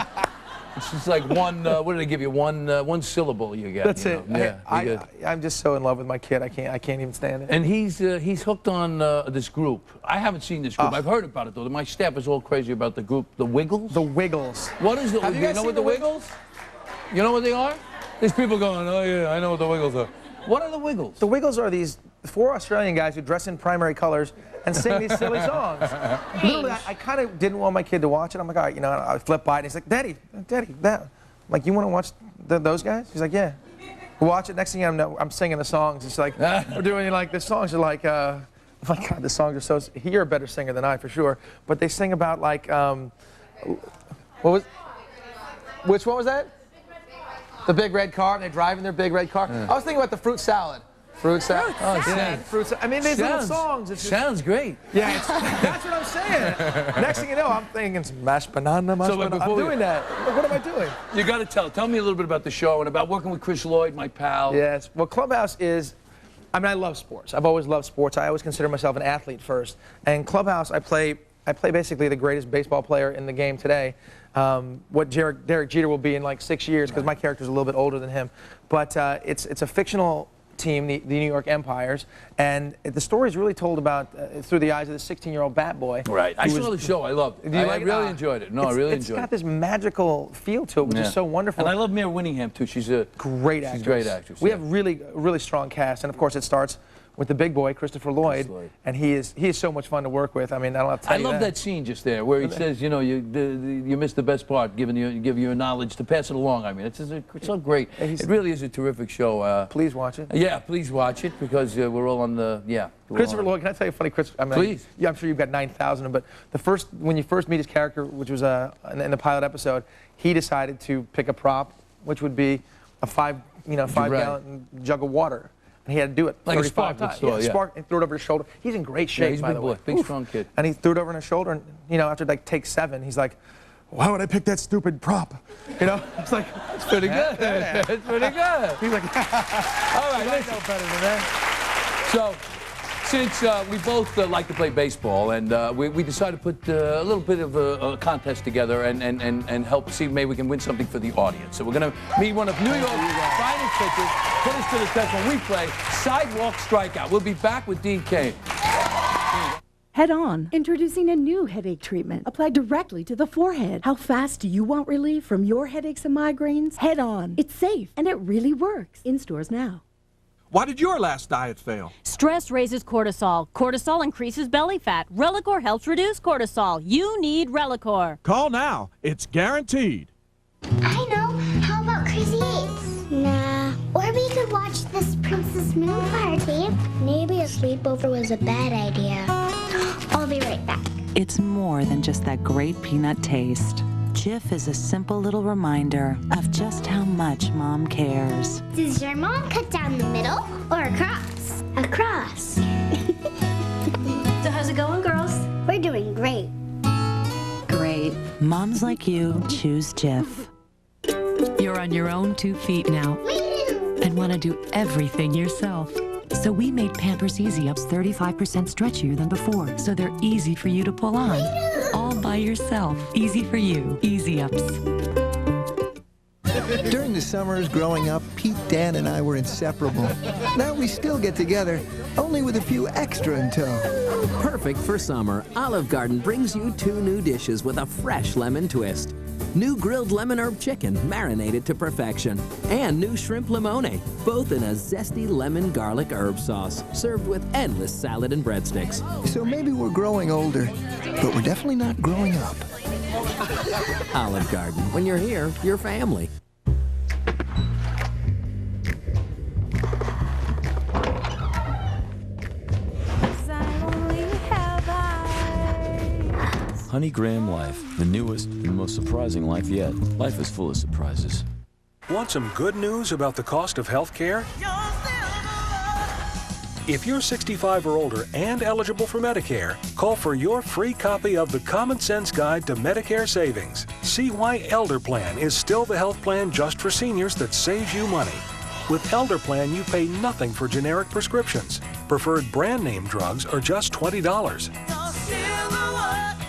It's just like one, what did they give you? One syllable you get.
That's it.
Yeah,
I'm just so in love with my kid. I can't even stand it.
And he's hooked on this group. I haven't seen this group. I've heard about it, though. My staff is all crazy about the group, the Wiggles.
The Wiggles.
What is the Wiggles? You know what the Wiggles? You know what they are? There's people going, oh, yeah, I know what the Wiggles are. What are the Wiggles?
The Wiggles are these 4 Australian guys who dress in primary colors and sing these silly songs. Literally, I kind of didn't want my kid to watch it. I'm like, all right, I flip by it, and he's like, Daddy, that. I'm like, you want to watch those guys? He's like, yeah. We watch it. Next thing you know, I'm singing the songs. It's like, we're doing like, the songs are like, oh my God, the songs are so, you're a better singer than I, for sure. But they sing about like, which one was that? The big red car, and they drive in their big red car. I was thinking about the fruit salad. Fruit salad.
Oh,
yeah, fruit salad. I mean, these little songs. It's just,
sounds great.
Yeah, that's what I'm saying. Next thing you know, I'm thinking some mashed banana, I'm doing that. What am I doing?
You got to tell me a little bit about the show and about working with Chris Lloyd, my pal.
Yes. Well, Clubhouse is, I love sports. I've always loved sports. I always consider myself an athlete first. And Clubhouse, I play basically the greatest baseball player in the game today. What Derek Jeter will be in like 6 years, because my character's a little bit older than him. But it's a fictional team, the New York Empires, and the story is really told about through the eyes of the 16-year-old bat boy.
Right. I saw the show. I loved it. I really enjoyed it. No, I really enjoyed it.
It's got this magical feel to it, which is so wonderful.
And I love Mare Winningham too. She's a
great actress.
She's a great actress.
We have really strong cast, and of course it starts with the big boy, Christopher Lloyd, and he is so much fun to work with. I mean, I don't have to tell you
love that scene just there where he says, you know, you missed the best part, giving you your knowledge to pass it along. I mean, it's so great. It really is a terrific show.
Please watch it.
Yeah, please watch it because we're all on the
Christopher Lloyd, can I tell you a funny Christopher? I mean,
Please.
Yeah, I'm sure you've got 9,000, but when you first meet his character, which was in the pilot episode, he decided to pick a prop, which would be a 5-gallon jug of water. And he had to do it
like
35
a spark
times.
store, yeah.
Spark, and threw it over his shoulder. He's in great shape,
he's
by the way.
Big strong kid.
And he threw it over his shoulder, and after like take 7, he's like, "Why would I pick that stupid prop?" It's like,
it's pretty good. It's pretty good.
He's like,
all right,
I know better than that.
So, since we both like to play baseball, and we decided to put a little bit of a contest together and help see maybe we can win something for the audience. So we're going to meet one of New York's finest pitchers, put us to the test when we play Sidewalk Strikeout. We'll be back with Dean Cain.
Head On, introducing a new headache treatment applied directly to the forehead. How fast do you want relief from your headaches and migraines? Head On. It's safe and it really works. In stores now.
Why did your last diet fail?
Stress raises cortisol. Cortisol increases belly fat. Relicor helps reduce cortisol. You need Relicor.
Call now. It's guaranteed.
I know. How about Crazy 8? Nah. Or we could watch this Princess Moon party. Maybe a sleepover was a bad idea. I'll be right back.
It's more than just that great peanut taste. Jif is a simple little reminder of just how much Mom cares.
Does your mom cut down the middle or across? Across. So how's it going, girls? We're doing great.
Great. Moms like you choose Jif.
You're on your own 2 feet now and want to do everything yourself. So we made Pampers Easy Ups 35% stretchier than before, so they're easy for you to pull on. All by yourself. Easy for you. Easy Ups.
During the summers growing up, Pete, Dan, and I were inseparable. Now we still get together, only with a few extra in tow.
Perfect for summer, Olive Garden brings you 2 new dishes with a fresh lemon twist. New grilled lemon herb chicken, marinated to perfection. And new shrimp limone, both in a zesty lemon garlic herb sauce, served with endless salad and breadsticks.
So maybe we're growing older, but we're definitely not growing up.
Olive Garden. When you're here, you're family.
Honey Graham Life, the newest and most surprising life yet. Life is full of surprises.
Want some good news about the cost of health care? If you're 65 or older and eligible for Medicare, call for your free copy of the Common Sense Guide to Medicare Savings. See why Elder Plan is still the health plan just for seniors that saves you money. With Elder Plan, you pay nothing for generic prescriptions. Preferred brand name drugs are just $20.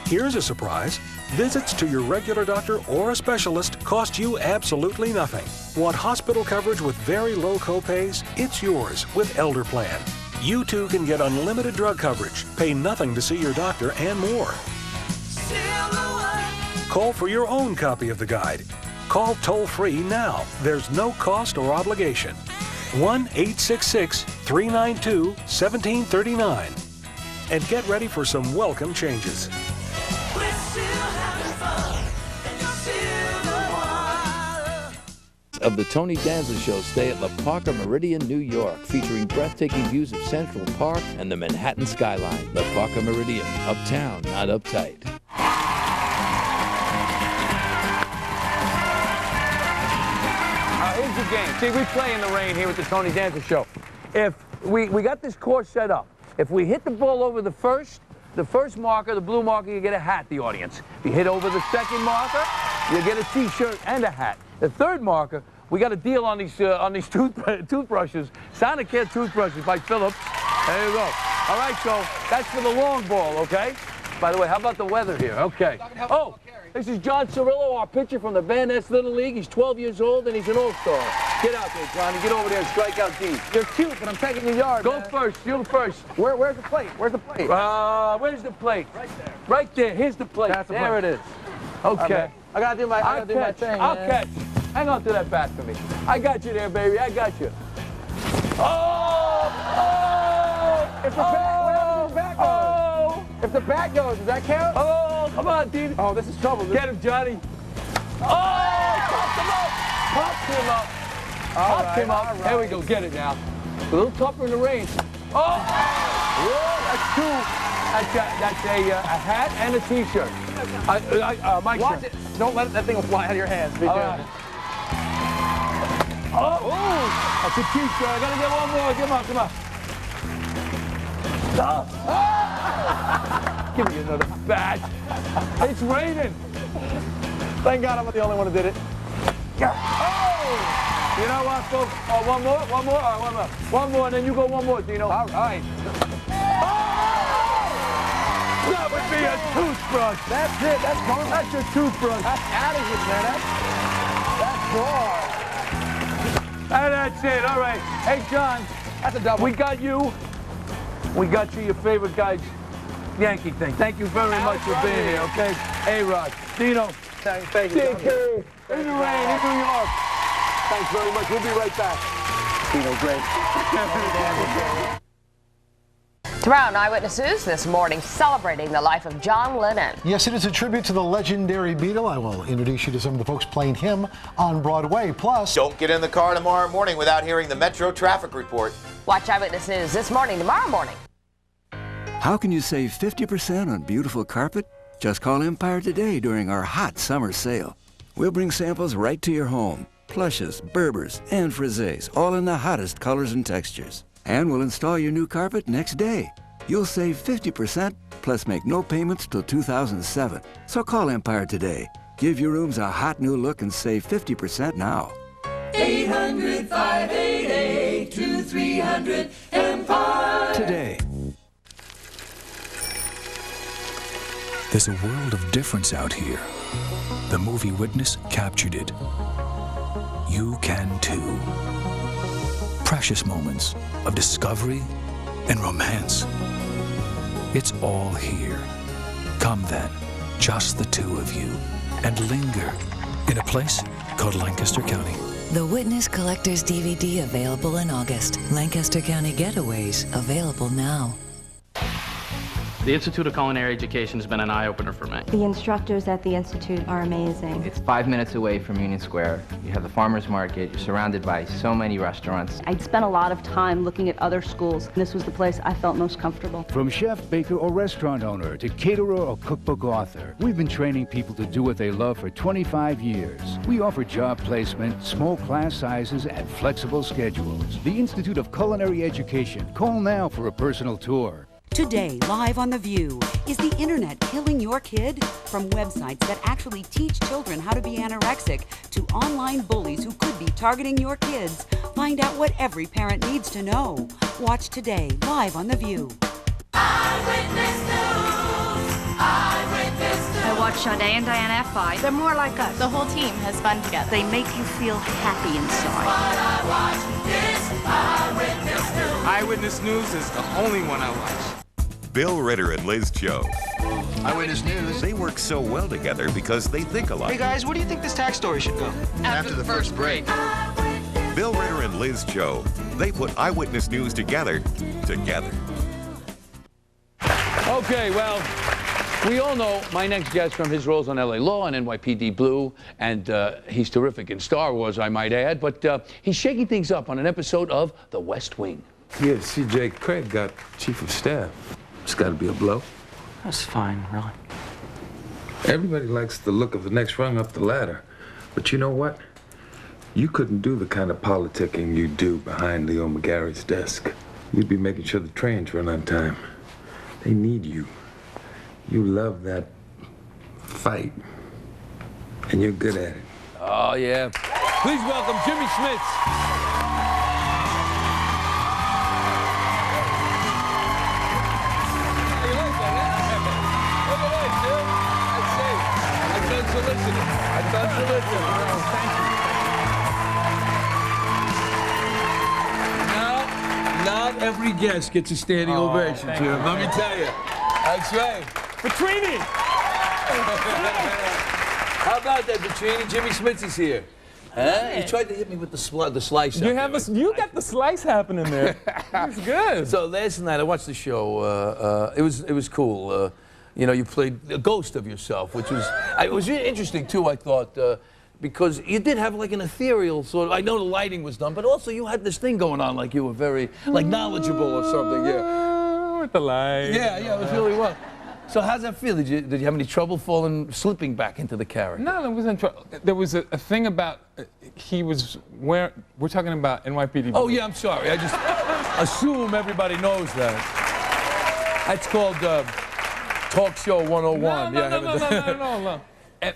Here's a surprise. Visits to your regular doctor or a specialist cost you absolutely nothing. Want hospital coverage with very low copays? It's yours with Elder Plan. You too can get unlimited drug coverage, pay nothing to see your doctor, and more. Call for your own copy of the guide. Call toll-free now. There's no cost or obligation. 1-866-392-1739. And get ready for some welcome changes.
Of the Tony Danza Show, stay at La Parker Meridian, New York, featuring breathtaking views of Central Park and the Manhattan skyline. La Parker Meridian, uptown, not uptight.
Here's the game. See, we play in the rain here with the Tony Danza Show. If we got this course set up, if we hit the ball over the first marker, the blue marker, you get a hat, the audience. If you hit over the second marker, you get a T-shirt and a hat. The third marker, we got a deal on these toothbrushes, Sonicare toothbrushes by Philips. There you go. All right, so that's for the long ball, okay? By the way, how about the weather here? Okay. Oh, this is John Cirillo, our pitcher from the Van Ness Little League. He's 12 years old and he's an all-star. Get out there, Johnny. Get over there and strike out deep.
You're cute, but I'm taking a yard.
Go first. You first.
Where's the plate? Where's the plate?
Where's the plate? Right there. Right there. Here's the plate.
That's the
there
plate.
it is. Okay.
Right, I gotta do my thing.
I'll catch. Hang on to that bat for me. I got you there, baby. I got you. Oh!
If the bat goes. If the bat goes, does that count?
Oh, come on, Dean.
Oh, this is trouble.
Get him, Johnny. Oh, popped him up. Popped him up. Popped him up. There we go. Get it now. A little tougher in the range. Oh! Whoa, that's two. That's a hat and a T-shirt. Mike,
watch it. Don't let that thing will fly out of your hands. Be careful.
Oh, that's a T-shirt. I gotta get one more. Come on, come on. Give me another bat. It's raining.
Thank God I'm not the only one who did it.
Oh! You know what, folks? Oh, one more? One more? All right, one more. One more, and then you go one more, Dino.
All right.
Oh! That would be a toothbrush.
That's it. That's gone.
That's your toothbrush.
That's out of here, man. That's gone.
And that's it. All right. Hey, John.
That's a double.
We got you. We got you your favorite guy's Yankee thing. Thank you very much for being here, okay? A-Rod. Dino.
Thank you.
Take care. In the rain, in New York. Thanks very much. We'll be right back. Dino, great.
Tomorrow on Eyewitness News this morning, celebrating the life of John Lennon.
Yes, it is a tribute to the legendary Beatle. I will introduce you to some of the folks playing him on Broadway. Plus,
don't get in the car tomorrow morning without hearing the Metro traffic report.
Watch Eyewitness News this morning, tomorrow morning.
How can you save 50% on beautiful carpet? Just call Empire today during our hot summer sale. We'll bring samples right to your home. Plushes, Berbers, and Frisés, all in the hottest colors and textures. And we'll install your new carpet next day. You'll save 50%, plus make no payments till 2007. So call Empire today. Give your rooms a hot new look and save 50% now.
800-588-2300 Empire.
Today.
There's a world of difference out here. The movie Witness captured it. You can too. Precious moments of discovery and romance. It's all here. Come then, just the two of you, and linger in a place called Lancaster County.
The Witness Collector's DVD available in August. Lancaster County Getaways available now.
The Institute of Culinary Education has been an eye-opener for me.
The instructors at the Institute are amazing.
It's 5 minutes away from Union Square. You have the farmer's market. You're surrounded by so many restaurants.
I'd spent a lot of time looking at other schools. This was the place I felt most comfortable.
From chef, baker, or restaurant owner to caterer or cookbook author, we've been training people to do what they love for 25 years. We offer job placement, small class sizes, and flexible schedules. The Institute of Culinary Education. Call now for a personal tour.
Today, live on The View, is the internet killing your kid? From websites that actually teach children how to be anorexic to online bullies who could be targeting your kids, find out what every parent needs to know. Watch today, live on The View.
Eyewitness News. Eyewitness News.
I watch Sade and Diana F5. They're more like us.
The whole team has fun together.
They make you feel happy inside.
What I watch is Eyewitness News.
Eyewitness News is the only one I watch.
Bill Ritter and Liz Cho.
Eyewitness News.
They work so well together because they think alike.
Hey guys, where do you think this tax story should go?
After the first break.
Bill Ritter and Liz Cho. They put Eyewitness News together.
Okay, well, we all know my next guest from his roles on LA Law and NYPD Blue, and he's terrific in Star Wars, I might add, but he's shaking things up on an episode of The West Wing.
Yeah, C.J. Craig got Chief of Staff. It's got to be a blow.
That's fine, really.
Everybody likes the look of the next rung up the ladder. But you know what? You couldn't do the kind of politicking you do behind Leo McGarry's desk. You'd be making sure the trains run on time. They need you. You love that fight. And you're good at it.
Oh, yeah. Please welcome Jimy Smits. I've done soliciting. Thank you. Not every guest gets a standing ovation, Jim. Let me tell you. That's right. Petrini! How about that, Petrini? Jimy Smits is here.
You tried to hit me with the slice.
You got the slice happening there. It's good.
So last night I watched the show. It was cool. You know, you played a ghost of yourself, which was it was really interesting too. I thought because you did have like an ethereal sort of. I know the lighting was done, but also you had this thing going on, like you were very like knowledgeable or something. Yeah.
With the light.
Yeah, it was really well. So how's that feel? Did you have any trouble slipping back into the character?
No, there wasn't trouble. There was a thing about he was wearing. We're talking about NYPD.
Oh yeah, I'm sorry. I just assume everybody knows that. That's called Talk Show 101.
No. And,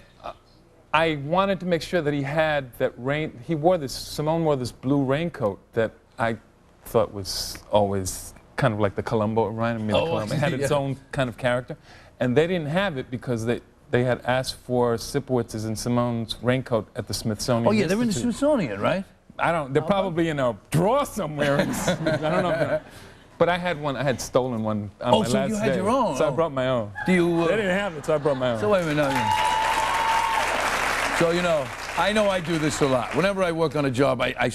I wanted to make sure that he had that rain. Simone wore this blue raincoat that I thought was always kind of like the Columbo, it reminded me of the Columbo. It had its own kind of character. And they didn't have it because they had asked for Sipowitz's and Simone's raincoat at the Smithsonian.
Oh yeah, they're in the Smithsonian, right?
They're probably in a drawer somewhere. I don't know. But I had one, I had stolen one on my last day. Oh, so you had your own? So I brought my own. They didn't have it, so I brought my own.
So wait a minute, So, you know I do this a lot. Whenever I work on a job, I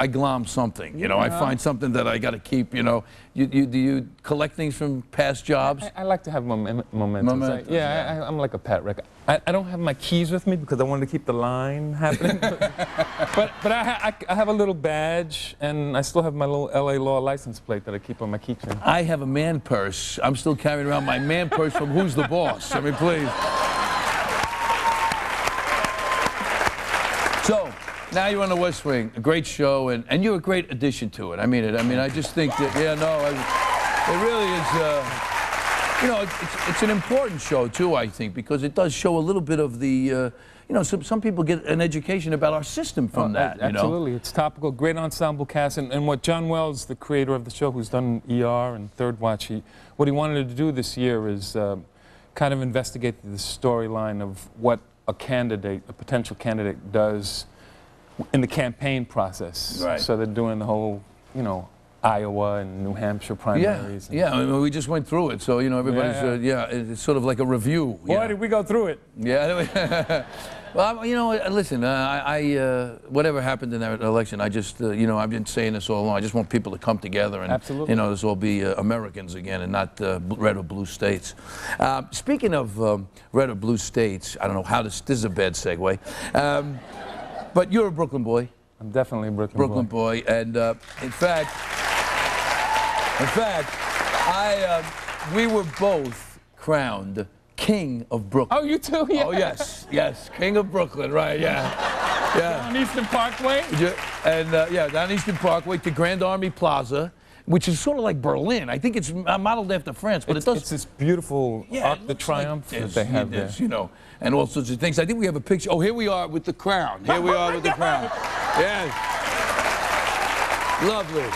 glom something, you know. I find something that I got to keep, you know. Do you collect things from past jobs?
I like to have mementos. I'm like a pet wreck. I don't have my keys with me because I wanted to keep the line happening. but I have a little badge, and I still have my little LA Law license plate that I keep on my keychain.
I have a man purse. I'm still carrying around my man purse from Who's the Boss? I mean, please. So, now you're on the West Wing, a great show, and you're a great addition to it. I mean it. I mean, I just think that, it really is, you know, it's an important show, too, I think, because it does show a little bit of the, you know, some people get an education about our system from that, you know.
Absolutely. It's topical, great ensemble cast, and what John Wells, the creator of the show, who's done ER and Third Watch, what he wanted to do this year is kind of investigate the storyline of what a potential candidate does in the campaign process.
Right.
So they're doing the whole, you know, Iowa and New Hampshire primaries.
Yeah, I mean, we just went through it, so, you know, everybody's, it's sort of like a review.
Boy, did we go through it.
Yeah. Well, you know, listen, whatever happened in that election, I just, you know, I've been saying this all along. I just want people to come together and, you know, this all be Americans again and not red or blue states. Speaking of red or blue states, I don't know how this is a bad segue, but you're a Brooklyn boy.
I'm definitely a Brooklyn
boy. And in fact, we were both crowned King of Brooklyn.
Oh, you too? Yeah.
Oh, yes, King of Brooklyn, right, yeah.
Down Eastern Parkway?
And, down Eastern Parkway to Grand Army Plaza, which is sort of like Berlin. I think it's modeled after France, but
it's this beautiful Arc de Triomphe that they have there.
You know, and all sorts of things. I think we have a picture. Oh, here we are with the crown. Here we are with the crown. Yes. Lovely.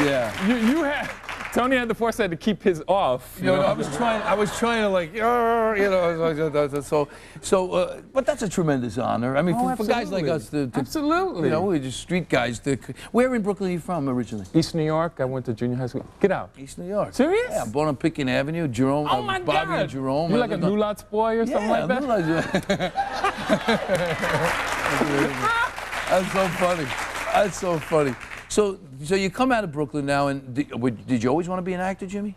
Yeah.
You had... Tony had the foresight to keep his off.
You know, I was trying to like, you know, but that's a tremendous honor. I mean, for guys like us to
absolutely,
you know, we're just street guys. Where in Brooklyn are you from originally?
East New York. I went to junior high school. Get out.
East New York.
Serious?
Yeah, I'm born on Pitkin Avenue. Jerome.
Oh my
Bobby
God.
And Jerome.
You like a Nulat's boy or something like that?
That's so funny. That's so funny. So you come out of Brooklyn now, and did you always want to be an actor, Jimmy?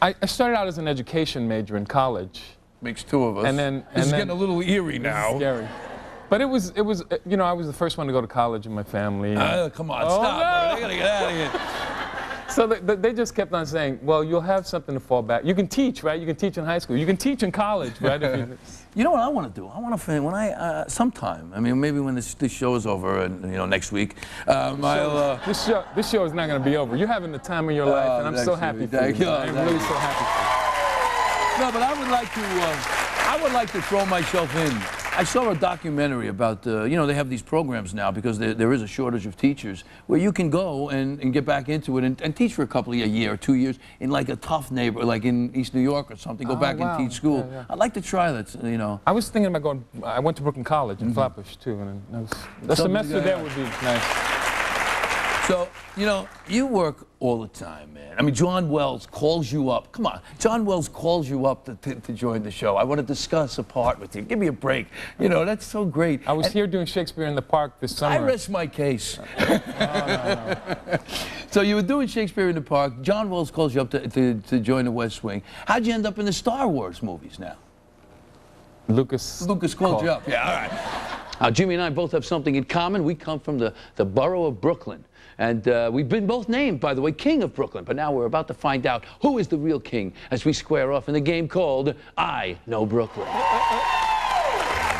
I started out as an education major in college.
Makes two of us.
And then
this is getting a little eerie now.
Scary. But it was, you know, I was the first one to go to college in my family.
Come on, stop. No. They gotta get out of here.
So they just kept on saying, well, you'll have something to fall back. You can teach, right? You can teach in high school. You can teach in college, right?
You know what I want to do? I want to, when sometime, I mean, maybe when this show is over, and you know, next week,
this show is not going to be over. You're having the time of your life, and I'm so happy for you. I'm really so happy for you.
No, but I would like to throw myself in. I saw a documentary about, you know, they have these programs now because there is a shortage of teachers where you can go and get back into it and teach for a year or 2 years in like a tough neighborhood, like in East New York or something, go back and teach school. Yeah. I'd like to try that, you know.
I was thinking about going, I went to Brooklyn College in Flatbush too, and the semester there would be nice.
So You know, you work all the time, man. I mean, John Wells calls you up. Come on. John Wells calls you up to join the show. I want to discuss a part with you. Give me a break. You know, that's so great.
I was here doing Shakespeare in the Park this summer.
I rest my case.
No.
So you were doing Shakespeare in the Park. John Wells calls you up to join the West Wing. How'd you end up in the Star Wars movies now?
Lucas
called you up. Yeah, all right. Jimmy and I both have something in common. We come from the borough of Brooklyn. And we've been both named, by the way, King of Brooklyn. But now we're about to find out who is the real king as we square off in the game called I Know Brooklyn.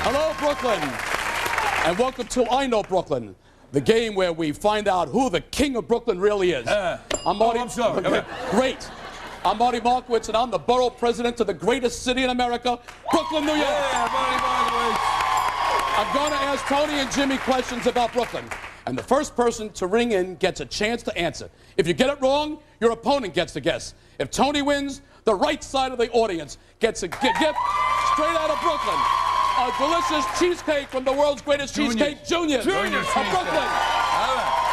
Hello, Brooklyn. And welcome to I Know Brooklyn, the game where we find out who the king of Brooklyn really is. I'm Marty.
I'm sorry.
Great. I'm Marty Markowitz, and I'm the borough president of the greatest city in America, Brooklyn, New York.
Yeah, Marty Markowitz.
I'm going to ask Tony and Jimmy questions about Brooklyn. And the first person to ring in gets a chance to answer. If you get it wrong, your opponent gets to guess. If Tony wins, the right side of the audience gets a gift straight out of Brooklyn. A delicious cheesecake from the world's greatest cheesecake, Junior's of Brooklyn.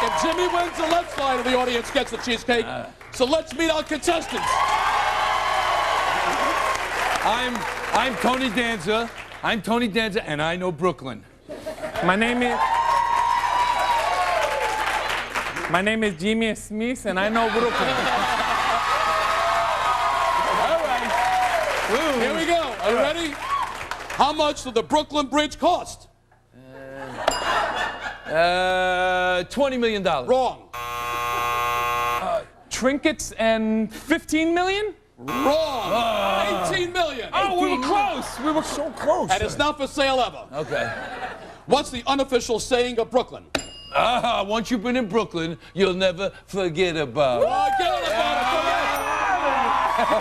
If Jimmy wins, the left side of the audience gets the cheesecake. So let's meet our contestants.
I'm Tony Danza. I'm Tony Danza, and I know Brooklyn.
My name is Jimy Smits, and I know Brooklyn.
All right. Here we go. Are you ready? How much did the Brooklyn Bridge cost?
$20 million.
Wrong.
Trinkets and 15 million?
Wrong. 18 million.
Oh, we were close. We were so close.
And it's not for sale ever.
Okay.
What's the unofficial saying of Brooklyn?
Once you've been in Brooklyn, you'll never forget about it.
Forget about it.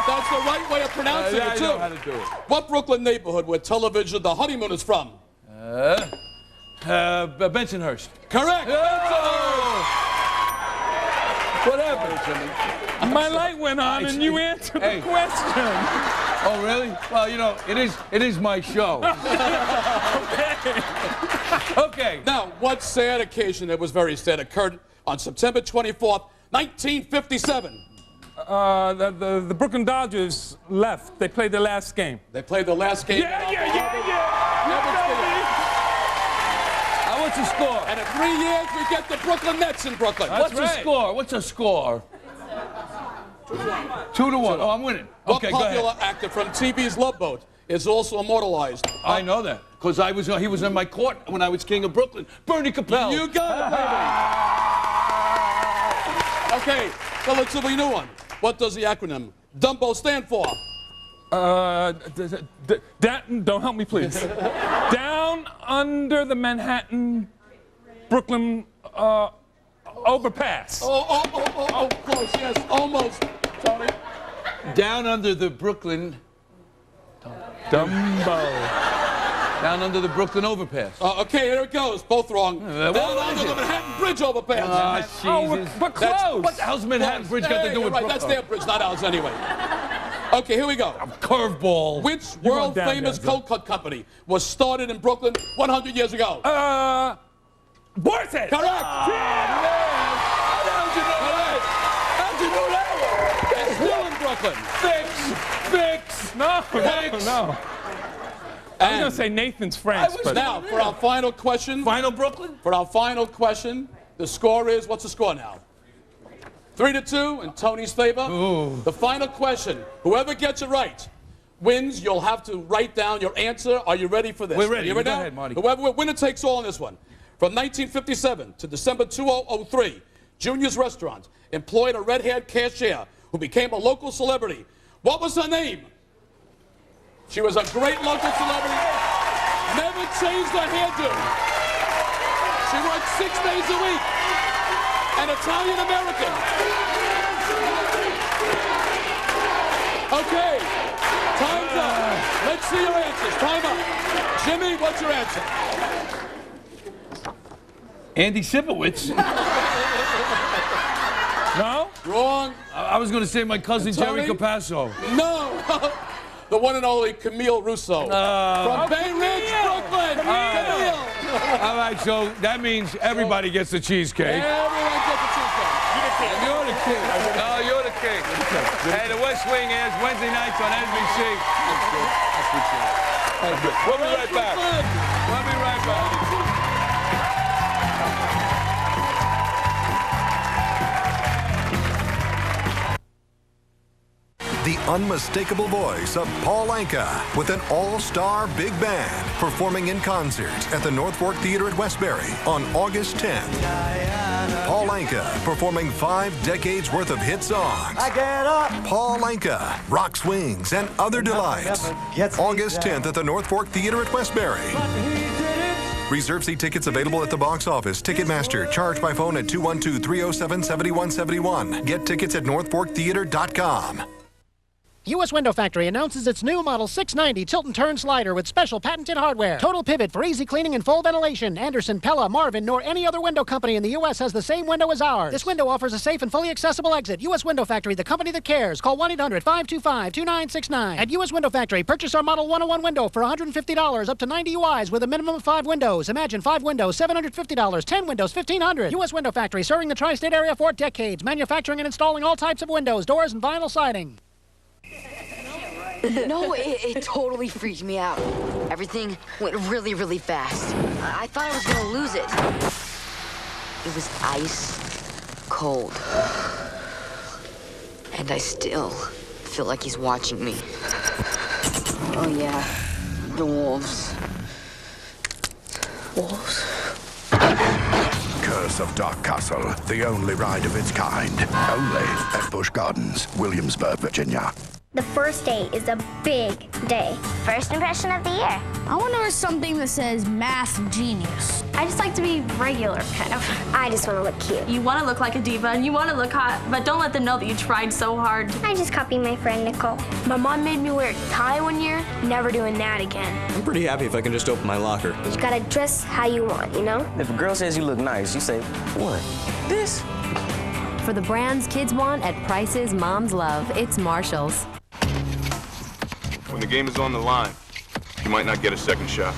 That's the right way of pronouncing it, too.
I know how to do it.
What Brooklyn neighborhood where television The Honeymoon is from?
Bensonhurst.
Correct.
What happened, Jimmy?
My light went on and you answered the question.
Oh, really? Well, you know, it is my show. Okay.
Now, what sad occasion, it was very sad, occurred on September 24th, 1957.
The Brooklyn Dodgers left. They played their last game.
They played the last game.
What's the score?
And in 3 years, we get the Brooklyn Nets in Brooklyn.
What's the score? What's the score? 2-1. Oh, I'm winning.
What
Okay, go
popular
ahead.
actor from TV's Love Boat is also immortalized?
I know that because he was in my court when I was king of Brooklyn. Bernie Capel.
You got it, baby. Okay, relatively new one. What does the acronym Dumbo stand for?
Don't help me, please. Down under the Manhattan, Brooklyn overpass.
Oh, close, yes, almost, Tony.
Down under the Brooklyn.
Dumbo.
Down under the Brooklyn overpass.
Okay, here it goes. Both wrong. Down under the Manhattan Bridge overpass.
Jesus.
But close.
What the hell's Manhattan Bridge got to do with
right,
Brooklyn?
that's their bridge, not ours anyway. Okay, here we go.
Curveball.
Which world-famous coat company was started in Brooklyn 100 years ago?
Boar's Head.
Correct.
How'd you know that one?
It's still in Brooklyn.
Fix.
No. I was going to say Nathan's France. But
Now, for our final question.
Final Brooklyn?
For our final question, the score is, what's the score now? 3-2 in Tony's favor.
Ooh.
The final question, whoever gets it right wins. You'll have to write down your answer. Are you ready for this?
We're ready.
You ready
Go
now?
ahead, Marty.
Whoever, winner takes all on this one. From 1957 to December 2003, Junior's Restaurant employed a red-haired cashier who became a local celebrity. What was her name? She was a great local celebrity. Never changed her hairdo. She worked 6 days a week. An Italian-American. Okay, time's up. Let's see your answers. Time up. Jimmy, what's your answer?
Andy Sipowicz.
No?
Wrong.
I was going to say my cousin Jerry Capasso.
No. The one and only Camille Russo. From Bay Ridge, Brooklyn. Camille.
All right, so that means everybody gets the cheesecake.
Everyone gets a cheesecake.
And you're the king.
Oh, you're the king. Hey, the West Wing airs Wednesday nights on NBC. We'll be right back. We'll be right back.
The unmistakable voice of Paul Anka with an all-star big band performing in concert at the North Fork Theater at Westbury on August 10th. Paul Anka performing 5 decades worth of hit songs.
I get up.
Paul Anka, rock swings, and other delights. August 10th at the North Fork Theater at Westbury. Reserve seat tickets available at the box office. Ticketmaster. Charge by phone at 212-307-7171. Get tickets at northforktheater.com.
U.S. Window Factory announces its new Model 690 tilt and turn slider with special patented hardware. Total pivot for easy cleaning and full ventilation. Anderson, Pella, Marvin, nor any other window company in the U.S. has the same window as ours. This window offers a safe and fully accessible exit. U.S. Window Factory, the company that cares. Call 1-800-525-2969. At U.S. Window Factory, purchase our Model 101 window for $150 up to 90 UIs with a minimum of 5 windows. Imagine 5 windows, $750. 10 windows, $1,500. U.S. Window Factory, serving the tri-state area for decades. Manufacturing and installing all types of windows, doors, and vinyl siding.
No, it totally freaked me out. Everything went really, really fast. I thought I was gonna lose it. It was ice cold. And I still feel like he's watching me. Oh yeah, the wolves. Wolves?
Curse of Dark Castle, the only ride of its kind. Only at Busch Gardens, Williamsburg, Virginia.
The first day is a big day. First impression of the year. I want to wear something that says math genius. I just like to be regular, kind of. I just want to look cute.
You want to look like a diva and you want to look hot, but don't let them know that you tried so hard.
I just copied my friend Nicole. My mom made me wear a tie one year. Never doing that again.
I'm pretty happy if I can just open my locker.
You gotta dress how you want, you know?
If a girl says you look nice, you say, what? This?
For the brands kids want at prices moms love, it's Marshall's.
When the game is on the line, you might not get a second shot.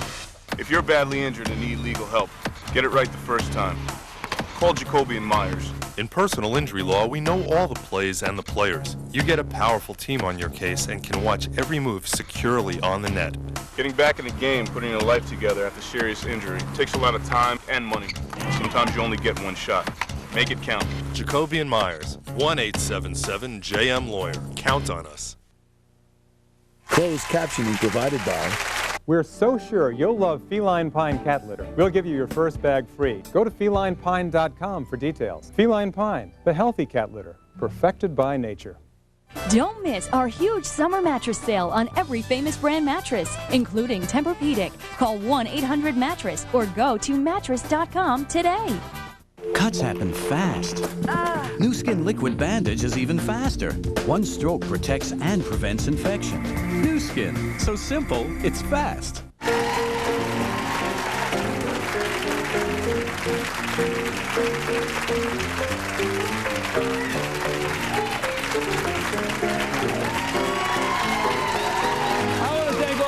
If you're badly injured and need legal help, get it right the first time. Call Jacoby and Myers.
In personal injury law, we know all the plays and the players. You get a powerful team on your case and can watch every move securely on the net.
Getting back in the game, putting a life together after serious injury, takes a lot of time and money. Sometimes you only get one shot. Make it count.
Jacoby and Myers, 1-877-JM-LAWYER. Count on us.
Closed captioning provided by...
We're so sure you'll love Feline Pine cat litter. We'll give you your first bag free. Go to felinepine.com for details. Feline Pine, the healthy cat litter, perfected by nature.
Don't miss our huge summer mattress sale on every famous brand mattress, including Tempur-Pedic. Call 1-800-MATTRESS or go to mattress.com today.
Cuts happen fast. New Skin Liquid Bandage is even faster. One stroke protects and prevents infection. New Skin, so simple, it's fast.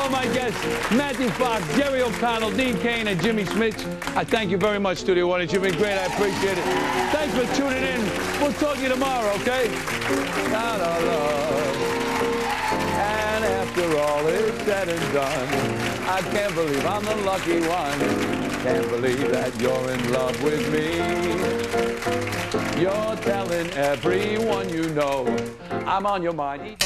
My guests, Matthew Fox, Jerry O'Connell, Dean Cain, and Jimy Smits. I thank you very much, studio audience. You've been great. I appreciate it. Thanks for tuning in. We'll talk to you tomorrow, okay? La, la, la. And after all is said and done, I can't believe I'm the lucky one. Can't believe that you're in love with me. You're telling everyone you know I'm on your mind.